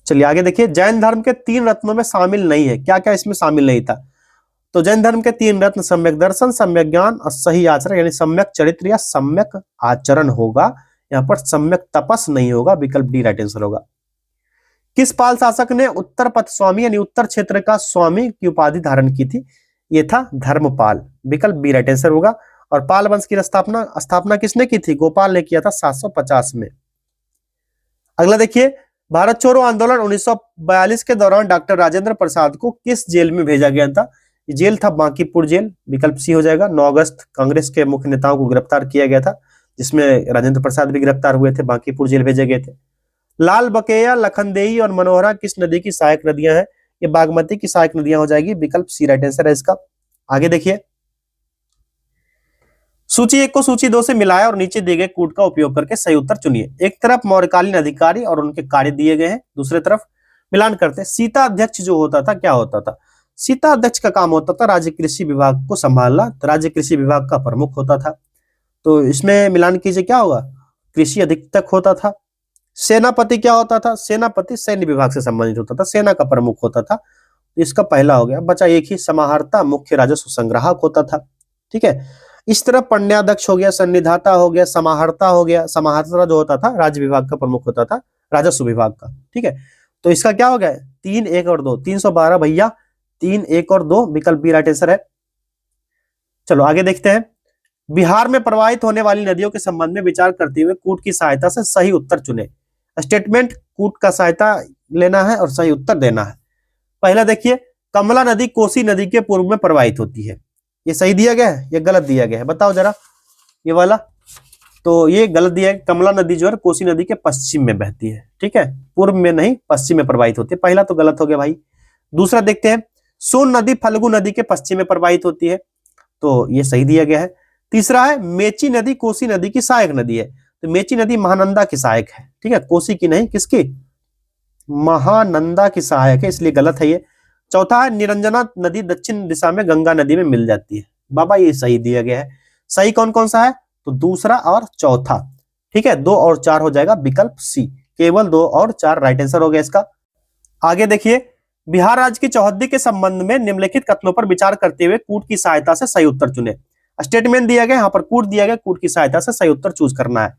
चलिए आगे देखिए, जैन धर्म के 3 रत्नों में शामिल नहीं है, क्या क्या इसमें शामिल नहीं था? तो जैन धर्म के 3 रत्न सम्यक दर्शन, सम्यक ज्ञान और सही आचरण, यानी सम्यक चरित्र या सम्यक आचरण होगा। यहाँ पर सम्यक तपस नहीं होगा, विकल्प डी राइट आंसर होगा। किस पाल शासक ने उत्तर पथ स्वामी यानी उत्तर क्षेत्र का स्वामी की उपाधि धारण की थी? ये था धर्मपाल, विकल्प बी राइट आंसर होगा। और पाल वंश की स्थापना किसने की थी? गोपाल ने किया था 750 में। अगला देखिए, भारत छोड़ो आंदोलन 1942 के दौरान डॉक्टर राजेंद्र प्रसाद को किस जेल में भेजा गया था? जेल था बांकीपुर जेल, विकल्प सी हो जाएगा। 9 अगस्त कांग्रेस के मुख्य नेताओं को गिरफ्तार किया गया था, जिसमें राजेंद्र प्रसाद भी गिरफ्तार हुए थे, बांकीपुर जेल भेजे गए थे। लाल बकेया, लखनदेई और मनोहरा किस नदी की सहायक नदियां हैं? ये बागमती की सहायक नदियां हो जाएगी, विकल्प सी राइट आंसर है इसका। आगे देखिए, सूची 1 को सूची 2 से मिलाया और नीचे दिए गए कूट का उपयोग करके सही उत्तर चुनिए। एक तरफ मौर्यकालीन अधिकारी और उनके कार्य दिए गए हैं, दूसरे तरफ मिलान करते हैं। सीता अध्यक्ष जो होता था, क्या होता था? सीता अध्यक्ष का काम होता था राज्य कृषि विभाग को संभालना, राज्य कृषि विभाग का प्रमुख होता था। तो इसमें मिलान कीजिए, क्या होगा? कृषि अधीक्षक होता था। सेनापति क्या होता था? सेनापति सैन्य विभाग से संबंधित होता था, सेना का प्रमुख होता था। इसका पहला हो गया। बचा एक ही, समाहर्ता मुख्य राजस्व संग्राहक होता था। ठीक है, इस तरह पंड्याध्यक्ष हो गया, सन्निधाता हो गया, समाहर्ता हो गया। समाहर्ता जो होता था राज्य विभाग का प्रमुख होता था, राजस्व विभाग का। ठीक है, तो इसका क्या हो गया? 3, 1 और 2, 312 भैया, 3, 1 और 2, विकल्प बी राइट आंसर है। चलो आगे देखते हैं। बिहार में प्रवाहित होने वाली नदियों के संबंध में विचार करते हुए कूट की सहायता से सही उत्तर चुने। स्टेटमेंट कूट का सहायता लेना है और सही उत्तर देना है। पहला देखिए, कमला नदी कोसी नदी के पूर्व में प्रवाहित होती है। ये सही दिया गया है, ये गलत दिया गया है? बताओ जरा, ये वाला तो ये गलत दिया है। कमला नदी जो है कोसी नदी के पश्चिम में बहती है। ठीक है, पूर्व में नहीं, पश्चिम में प्रवाहित होती है। पहला तो गलत हो गया भाई। दूसरा देखते हैं, सोन नदी फल्गु नदी के पश्चिम में प्रवाहित होती है, तो ये सही दिया गया है। तीसरा है, मेची नदी कोसी नदी की सहायक नदी है, तो मेची नदी महानंदा की सहायक है। ठीक है, कोसी की नहीं, किसकी? महानंदा की सहायक है, इसलिए गलत है ये। चौथा है, निरंजना नदी दक्षिण दिशा में गंगा नदी में मिल जाती है। बाबा ये सही दिया गया है। सही कौन कौन सा है? तो दूसरा और चौथा। ठीक है, 2 और 4 हो जाएगा, विकल्प सी। केवल 2 और 4 राइट आंसर हो गया इसका। आगे देखिए, बिहार राज्य की चौहद्दी के संबंध में निम्नलिखित कथनों पर विचार करते हुए कूट की सहायता से सही उत्तर चुने। स्टेटमेंट दिया गया, यहाँ पर कूट दिया गया, कूट की सहायता से सही उत्तर चूज करना है।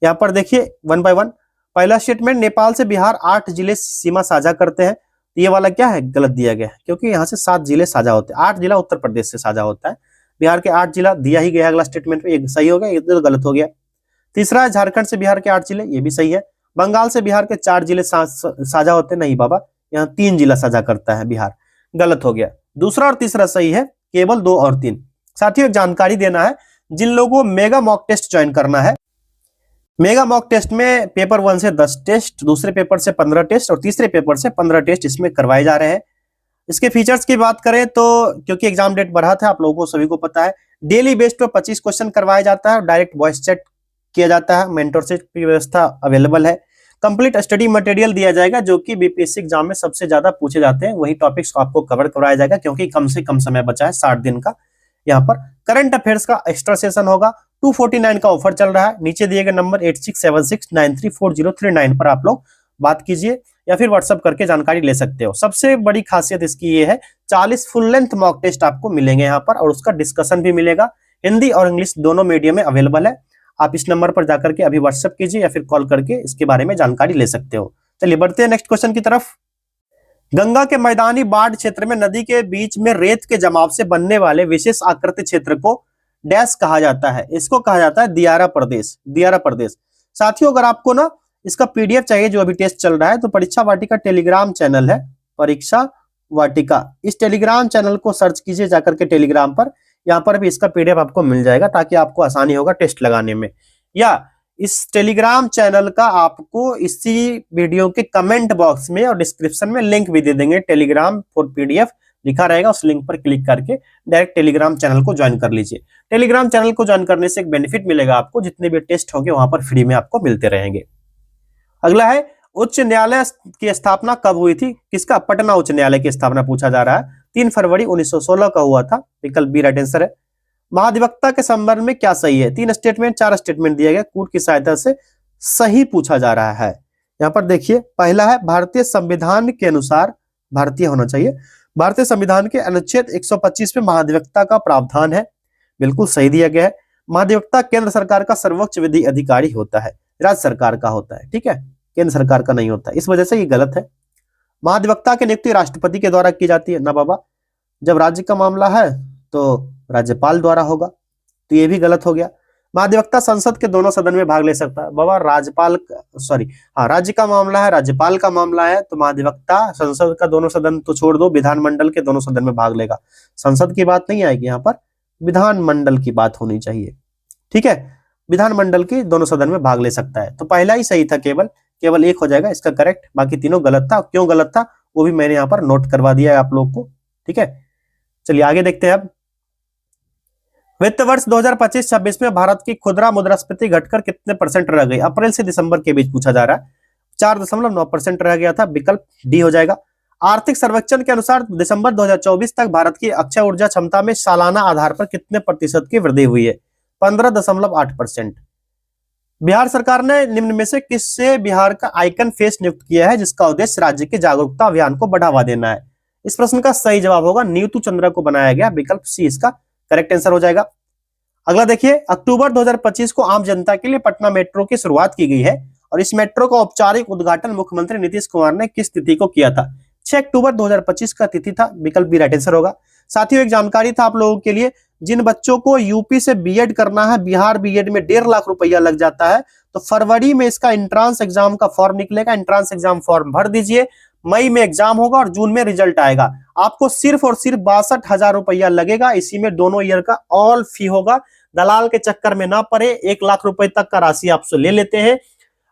यहाँ पर देखिए 1 बाय 1। पहला स्टेटमेंट, नेपाल से बिहार 8 जिले सीमा साझा करते हैं। ये वाला क्या है? गलत दिया गया है, क्योंकि यहाँ से 7 जिले साझा होते हैं। 8 जिला उत्तर प्रदेश से साझा होता है, बिहार के 8 जिला दिया ही गया अगला स्टेटमेंट में। ये सही हो गया, ये तो गलत हो गया। तीसरा है, झारखंड से बिहार के 8 जिले, ये भी सही है। बंगाल से बिहार के 4 जिले साझा होते हैं, नहीं बाबा, यहाँ 3 जिला साझा करता है बिहार, गलत हो गया। दूसरा और तीसरा सही है, केवल 2 और 3। साथियों एक जानकारी देना है, जिन लोगों को मेगा मॉक टेस्ट ज्वाइन करना है, मेगा मॉक टेस्ट में पेपर 1 से 10 टेस्ट, दूसरे पेपर से 15 टेस्ट और तीसरे पेपर से 15 टेस्ट इसमें करवाए जा रहे हैं। इसके फीचर्स की बात करें तो क्योंकि एग्जाम डेट बढ़ा था, आप लोगों को सभी को पता है, डेली बेस्ड पर 25 क्वेश्चन करवाया जाता है, डायरेक्ट वॉइस चैट किया जाता है, मेंटरशिप की व्यवस्था अवेलेबल है। कंप्लीट स्टडी मटेरियल दिया जाएगा जो कि बीपीएससी एग्जाम में सबसे ज्यादा पूछे जाते हैं, वही टॉपिक्स आपको कवर करवाया जाएगा, क्योंकि कम से कम समय बचा है 60 दिन का। यहाँ पर करंट अफेयर्स का एक्स्ट्रा सेशन होगा। 249 का ऑफर चल रहा है। नीचे दिए गए नंबर 8676934039 पर आप लोग बात कीजिए या फिर व्हाट्सएप करके जानकारी ले सकते हो। सबसे बड़ी खासियत इसकी ये है, 40 फुल लेंथ मॉक टेस्ट आपको मिलेंगे यहाँ पर, और उसका डिस्कशन भी मिलेगा। हिंदी और इंग्लिश दोनों मीडियम में अवेलेबल है। आप इस नंबर पर जाकर के अभी व्हाट्सएप कीजिए या फिर कॉल करके इसके बारे में जानकारी ले सकते हो। चलिए बढ़ते हैं नेक्स्ट क्वेश्चन की तरफ। गंगा के मैदानी बाढ़ क्षेत्र में नदी के बीच में रेत के जमाव से बनने वाले विशेष आकृति क्षेत्र को डैश कहा जाता है। इसको कहा जाता है दियारा प्रदेश। दियारा प्रदेश। साथियों अगर आपको ना इसका पीडीएफ चाहिए जो अभी टेस्ट चल रहा है, तो परीक्षा वाटिका टेलीग्राम चैनल है, परीक्षा वाटिका, इस टेलीग्राम चैनल को सर्च कीजिए जाकर के टेलीग्राम पर। यहाँ पर भी इसका पीडीएफ आपको मिल जाएगा, ताकि आपको आसानी होगा टेस्ट लगाने में। या इस टेलीग्राम चैनल का आपको इसी वीडियो के कमेंट बॉक्स में और डिस्क्रिप्शन में लिंक भी दे देंगे, टेलीग्राम फॉर पीडीएफ लिखा रहेगा, उस लिंक पर क्लिक करके डायरेक्ट टेलीग्राम चैनल को ज्वाइन कर लीजिए। टेलीग्राम चैनल को ज्वाइन करने से एक बेनिफिट मिलेगा आपको, जितने भी टेस्ट होंगे वहां पर फ्री में आपको मिलते रहेंगे। अगला है, उच्च न्यायालय की स्थापना कब हुई थी? किसका? पटना उच्च न्यायालय की स्थापना पूछा जा रहा है। 3 फरवरी 1916 का हुआ था, विकल्प बी राइट आंसर है। महाधिवक्ता के संबंध में क्या सही है? 3 स्टेटमेंट 4 स्टेटमेंट दिया गया, कूट की सहायता से सही पूछा जा रहा है। यहाँ पर देखिए, पहला है, भारतीय संविधान के अनुसार, भारतीय होना चाहिए, भारतीय संविधान के अनुच्छेद 125 में महाधिवक्ता का प्रावधान है, बिल्कुल सही दिया गया है। महाधिवक्ता केंद्र सरकार का सर्वोच्च विधि अधिकारी होता है, राज्य सरकार का होता है, ठीक है, केंद्र सरकार का नहीं होता, इस वजह से ये गलत है। महाधिवक्ता की नियुक्ति राष्ट्रपति के द्वारा की जाती है ना बाबा, जब राज्य का मामला है तो राज्यपाल द्वारा होगा, तो ये भी गलत हो गया। महाधिवक्ता संसद के दोनों सदन में भाग ले सकता है। बाबा राज्य का मामला है, राज्यपाल का मामला है, तो महाधिवक्ता संसद का दोनों सदन तो छोड़ दो, विधानमंडल के दोनों सदन में भाग लेगा। संसद की बात नहीं आएगी यहाँ पर, विधानमंडल की बात होनी चाहिए। ठीक है, विधानमंडल के दोनों सदन में भाग ले सकता है। तो पहला ही सही था, केवल एक हो जाएगा इसका करेक्ट, बाकी तीनों गलत था। क्यों गलत था वो भी मैंने यहाँ पर नोट करवा दिया है आप लोग को। ठीक है, चलिए आगे देखते हैं। अब वित्त वर्ष 2025-26 में भारत की खुदरा मुद्रास्फीति घटकर कितने % रह गई? अप्रैल से दिसंबर के बीच पूछा जा रहा है। 4.9% रह गया था, विकल्प डी हो जाएगा। आर्थिक सर्वेक्षण के अनुसार दिसंबर 2024 तक भारत की अक्षय ऊर्जा क्षमता में सालाना आधार पर कितने % की वृद्धि हुई है? 15.8%। बिहार सरकार ने निम्न में से किससे बिहार का आइकन फेस नियुक्त किया है जिसका उद्देश्य राज्य के जागरूकता अभियान को बढ़ावा देना है? इस प्रश्न का सही जवाब होगा नीतू चंद्रा को बनाया गया, विकल्प सी इसका करेक्ट आंसर हो जाएगा। अगला देखिए, अक्टूबर 2025 को आम जनता के लिए पटना मेट्रो की शुरुआत की गई है और इस मेट्रो का औपचारिक उद्घाटन मुख्यमंत्री नीतीश कुमार ने किस तिथि को किया था? 6 अक्टूबर 2025 का तिथि था, विकल्प बी राइट आंसर होगा। साथियों, एक जानकारी था आप लोगों के लिए, जिन बच्चों को यूपी से बीएड करना है, बिहार बीएड में 1.5 लाख रुपया लग जाता है, तो फरवरी में इसका एंट्रांस एग्जाम का फॉर्म निकलेगा। एंट्रांस एग्जाम फॉर्म भर दीजिए, मई में एग्जाम होगा और जून में रिजल्ट आएगा। आपको सिर्फ और सिर्फ 62,000 रुपया लगेगा। इसी में दोनों ईयर का ऑल फी होगा। दलाल के चक्कर में ना पड़े, 1 लाख रुपए तक का राशि आपसे ले लेते हैं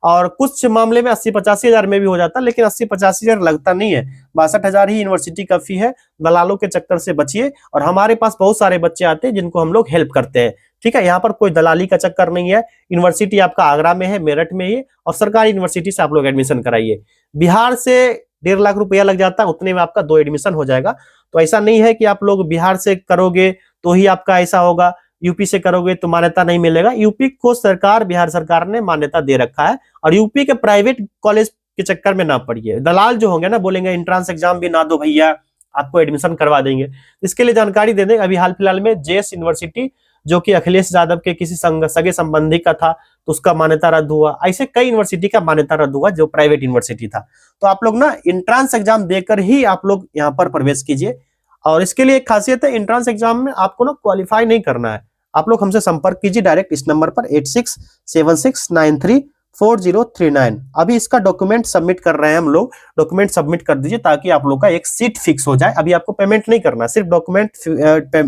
और कुछ मामले में 80-85 हजार में भी हो जाता है, लेकिन 80-85 हजार लगता नहीं है। 62,000 ही यूनिवर्सिटी का फी है। दलालों के चक्कर से बचिए और हमारे पास बहुत सारे बच्चे आते हैं जिनको हम लोग हेल्प करते हैं। ठीक है, यहाँ पर कोई दलाली का चक्कर नहीं है। यूनिवर्सिटी आपका आगरा में है, मेरठ में ही, और सरकारी यूनिवर्सिटी से आप लोग एडमिशन कराइए। बिहार से 1.5 लाख रुपया लग जाता है, उतने में आपका 2 एडमिशन हो जाएगा। तो ऐसा नहीं है कि आप लोग बिहार से करोगे तो ही आपका ऐसा होगा, यूपी से करोगे तो मान्यता नहीं मिलेगा। यूपी को सरकार, बिहार सरकार ने मान्यता दे रखा है और यूपी के प्राइवेट कॉलेज के चक्कर में ना पड़िए। दलाल जो होंगे ना, बोलेंगे एंट्रांस एग्जाम भी ना दो भैया, आपको एडमिशन करवा देंगे। इसके लिए जानकारी दे दें, अभी हाल फिलहाल में जेएस यूनिवर्सिटी जो कि अखिलेश यादव के किसी सगे संबंधी का था, तो उसका मान्यता रद्द हुआ। ऐसे कई यूनिवर्सिटी का मान्यता रद्द हुआ जो प्राइवेट यूनिवर्सिटी था। तो आप लोग ना एंट्रांस एग्जाम देकर ही आप लोग यहाँ पर प्रवेश कीजिए। और इसके लिए एक खासियत है, एंट्रांस एग्जाम में आपको ना क्वालिफाई नहीं करना है। आप लोग हमसे संपर्क कीजिए डायरेक्ट इस नंबर पर 8676934039। अभी इसका डॉक्यूमेंट सबमिट कर रहे हैं हम लोग। डॉक्यूमेंट सबमिट कर दीजिए ताकि आप लोग का एक सीट फिक्स हो जाए। अभी आपको पेमेंट नहीं करना, सिर्फ डॉक्यूमेंट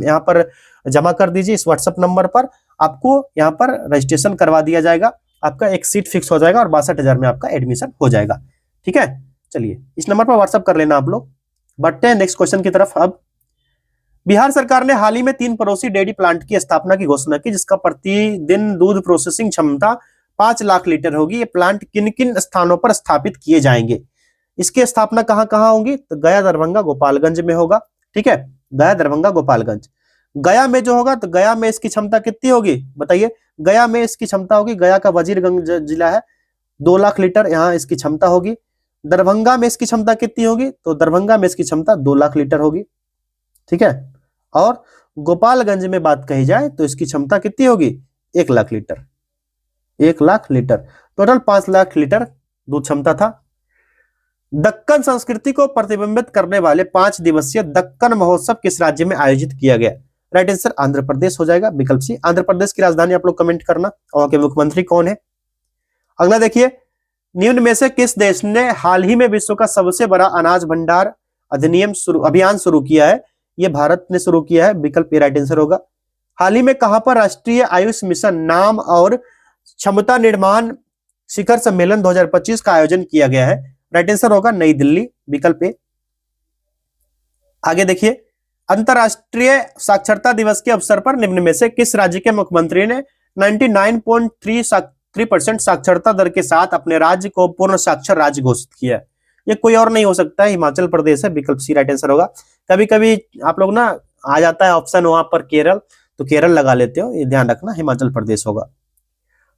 यहाँ पर जमा कर दीजिए इस व्हाट्सएप नंबर पर। आपको यहाँ पर रजिस्ट्रेशन करवा दिया जाएगा, आपका एक सीट फिक्स हो जाएगा और 62,000 में आपका एडमिशन हो जाएगा। ठीक है, चलिए इस नंबर पर व्हाट्सएप कर लेना आप लोग। बढ़ते हैं नेक्स्ट क्वेश्चन की तरफ। अब बिहार सरकार ने हाल ही में 3 पड़ोसी डेयरी प्लांट की स्थापना की घोषणा की जिसका प्रतिदिन दूध प्रोसेसिंग क्षमता 5 लाख लीटर होगी। ये प्लांट किन किन स्थानों पर स्थापित किए जाएंगे? इसकी स्थापना कहां कहां होगी? तो गया, दरभंगा, गोपालगंज में होगा। ठीक है, गया, दरभंगा, गोपालगंज। गया में जो होगा तो गया में इसकी क्षमता कितनी होगी बताइए? गया में इसकी क्षमता होगी, गया का वजीरगंज जिला है, 2 लाख लीटर यहाँ इसकी क्षमता होगी। दरभंगा में इसकी क्षमता कितनी होगी? तो दरभंगा में इसकी क्षमता 2 लाख लीटर होगी। ठीक है, और गोपालगंज में बात कही जाए तो इसकी क्षमता कितनी होगी? 1 lakh litre. 1 lakh litre, total 5 lakh litre दूध क्षमता था। दक्कन संस्कृति को प्रतिबिंबित करने वाले 5 दिवसीय दक्कन महोत्सव किस राज्य में आयोजित किया गया? राइट आंसर आंध्र प्रदेश हो जाएगा, विकल्प सी। आंध्र प्रदेश की राजधानी आप लोग कमेंट करना, वहां के मुख्यमंत्री कौन है? अगला देखिए, निम्न में से किस देश ने हाल ही में विश्व का सबसे बड़ा अनाज भंडार अभियान शुरू किया है? ये भारत ने शुरू किया है, विकल्प ए राइट आंसर होगा। हाल ही में कहां पर राष्ट्रीय आयुष मिशन नाम और क्षमता निर्माण शिखर सम्मेलन 2025 का आयोजन किया गया है? राइट आंसर होगा नई दिल्ली, विकल्प ए। आगे देखिए, अंतरराष्ट्रीय साक्षरता दिवस के अवसर पर निम्न में से किस राज्य के मुख्यमंत्री ने 99.3% साक्षरता दर के साथ अपने राज्य को पूर्ण साक्षर राज्य घोषित किया? ये कोई और नहीं हो सकता है, हिमाचल प्रदेश है, विकल्प सी राइट आंसर होगा। कभी कभी आप लोग ना आ जाता है ऑप्शन वहां पर केरल, तो केरल लगा लेते हो, ये ध्यान रखना, हिमाचल प्रदेश होगा।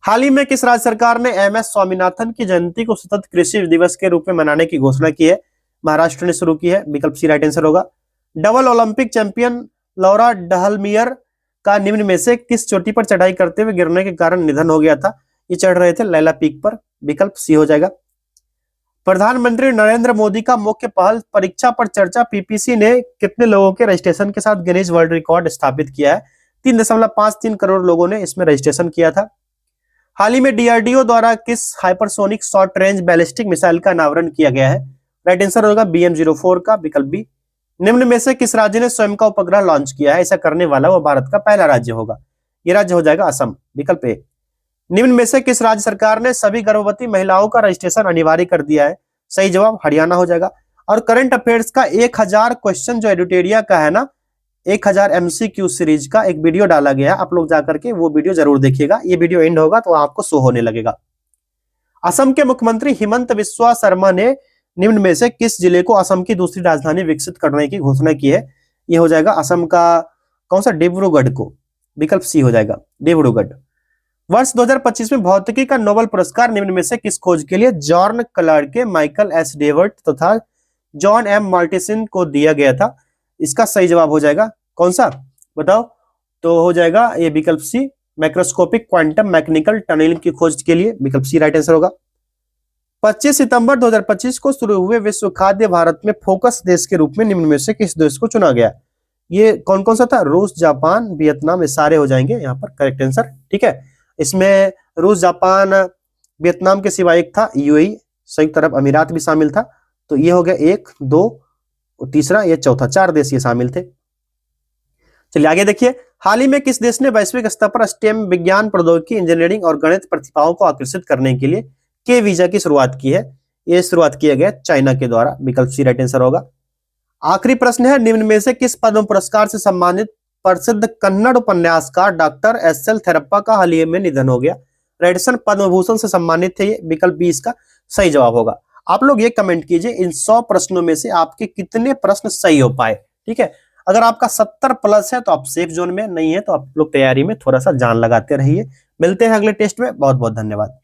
हाल ही में किस राज्य सरकार ने एमएस स्वामीनाथन की जयंती को सतत कृषि दिवस के रूप में मनाने की घोषणा की है? महाराष्ट्र ने शुरू की है, विकल्प सी राइट आंसर होगा। डबल ओलंपिक चैंपियन लौरा डहलमियर का निम्न में से किस चोटी पर चढ़ाई करते हुए गिरने के कारण निधन हो गया था? ये चढ़ रहे थे लैला पीक पर, विकल्प सी हो जाएगा। प्रधानमंत्री नरेंद्र मोदी का मुख्य पहल परीक्षा पर चर्चा पीपीसी ने कितने लोगों के रजिस्ट्रेशन के साथ गिनीज वर्ल्ड रिकॉर्ड स्थापित किया है? 3.53 करोड़ लोगों ने इसमें रजिस्ट्रेशन किया था। हाल ही में डीआरडीओ द्वारा किस hypersonic short range ballistic missile का अनावरण किया गया है? राइट आंसर होगा BM-04 का, विकल्प बी। निम्न में से किस राज्य ने स्वयं का उपग्रह लॉन्च किया है? ऐसा करने वाला वो भारत का पहला राज्य होगा। यह राज्य हो जाएगा असम, विकल्प ए। निम्न में से किस राज्य सरकार ने सभी गर्भवती महिलाओं का रजिस्ट्रेशन अनिवार्य कर दिया है? सही जवाब हरियाणा हो जाएगा। और करंट अफेयर्स का 1000 क्वेश्चन जो एडुटेरिया का है ना, 1000 MCQ सीरीज का एक वीडियो डाला गया है, आप लोग जाकर के वो वीडियो जरूर देखिएगा। ये वीडियो एंड होगा तो आपको शो होने लगेगा। असम के मुख्यमंत्री हिमंत बिस्वा शर्मा ने निम्न में से किस जिले को असम की दूसरी राजधानी विकसित करने की घोषणा की है? ये हो जाएगा असम का कौन सा? डिब्रूगढ़ को, विकल्प सी हो जाएगा, डिब्रूगढ़। वर्ष 2025 में भौतिकी का नोबेल पुरस्कार निम्न में से किस खोज के लिए जॉर्न क्लार्के, माइकल एस डेवर्ट तथा जॉन एम मार्टिसन को दिया गया था? इसका सही जवाब हो जाएगा कौन सा बताओ? तो हो जाएगा ये विकल्प सी, मैक्रोस्कोपिक क्वांटम मैकेनिकल टनलिंग की खोज के लिए, विकल्प सी राइट आंसर होगा। 25 सितंबर 2025 को शुरू हुए विश्व खाद्य भारत में फोकस देश के रूप में निम्न में से किस देश को चुना गया? ये कौन कौन सा था? रूस, जापान, वियतनाम, ये सारे हो जाएंगे यहाँ पर करेक्ट आंसर। ठीक है, इसमें रूस, जापान, वियतनाम के सिवा एक था UAE, संयुक्त अरब अमीरात भी शामिल था। तो ये हो गया 1, 2, तीसरा, ये चौथा, 4 देश ये शामिल थे। चलिए आगे देखिए, हाल ही में किस देश ने वैश्विक स्तर पर स्टेम, विज्ञान, प्रौद्योगिकी, इंजीनियरिंग और गणित प्रतिभाओं को आकर्षित करने के लिए के वीजा की शुरुआत की है? ये शुरुआत किया गया चाइना के द्वारा, विकल्प सी राइट आंसर होगा। आखिरी प्रश्न है, निम्न में से किस पद्म पुरस्कार से सम्मानित प्रसिद्ध कन्नड़ उपन्यासकार डॉक्टर SL थेरप्पा का हाल ही में निधन हो गया? राइट आंसर पद्म भूषण से सम्मानित थे ये, विकल्प बी इसका सही जवाब होगा। आप लोग ये कमेंट कीजिए इन 100 प्रश्नों में से आपके कितने प्रश्न सही हो पाए। ठीक है, अगर आपका 70 प्लस है तो आप सेफ जोन में, नहीं है तो आप लोग तैयारी में थोड़ा सा जान लगाते रहिए। मिलते हैं अगले टेस्ट में, बहुत बहुत धन्यवाद।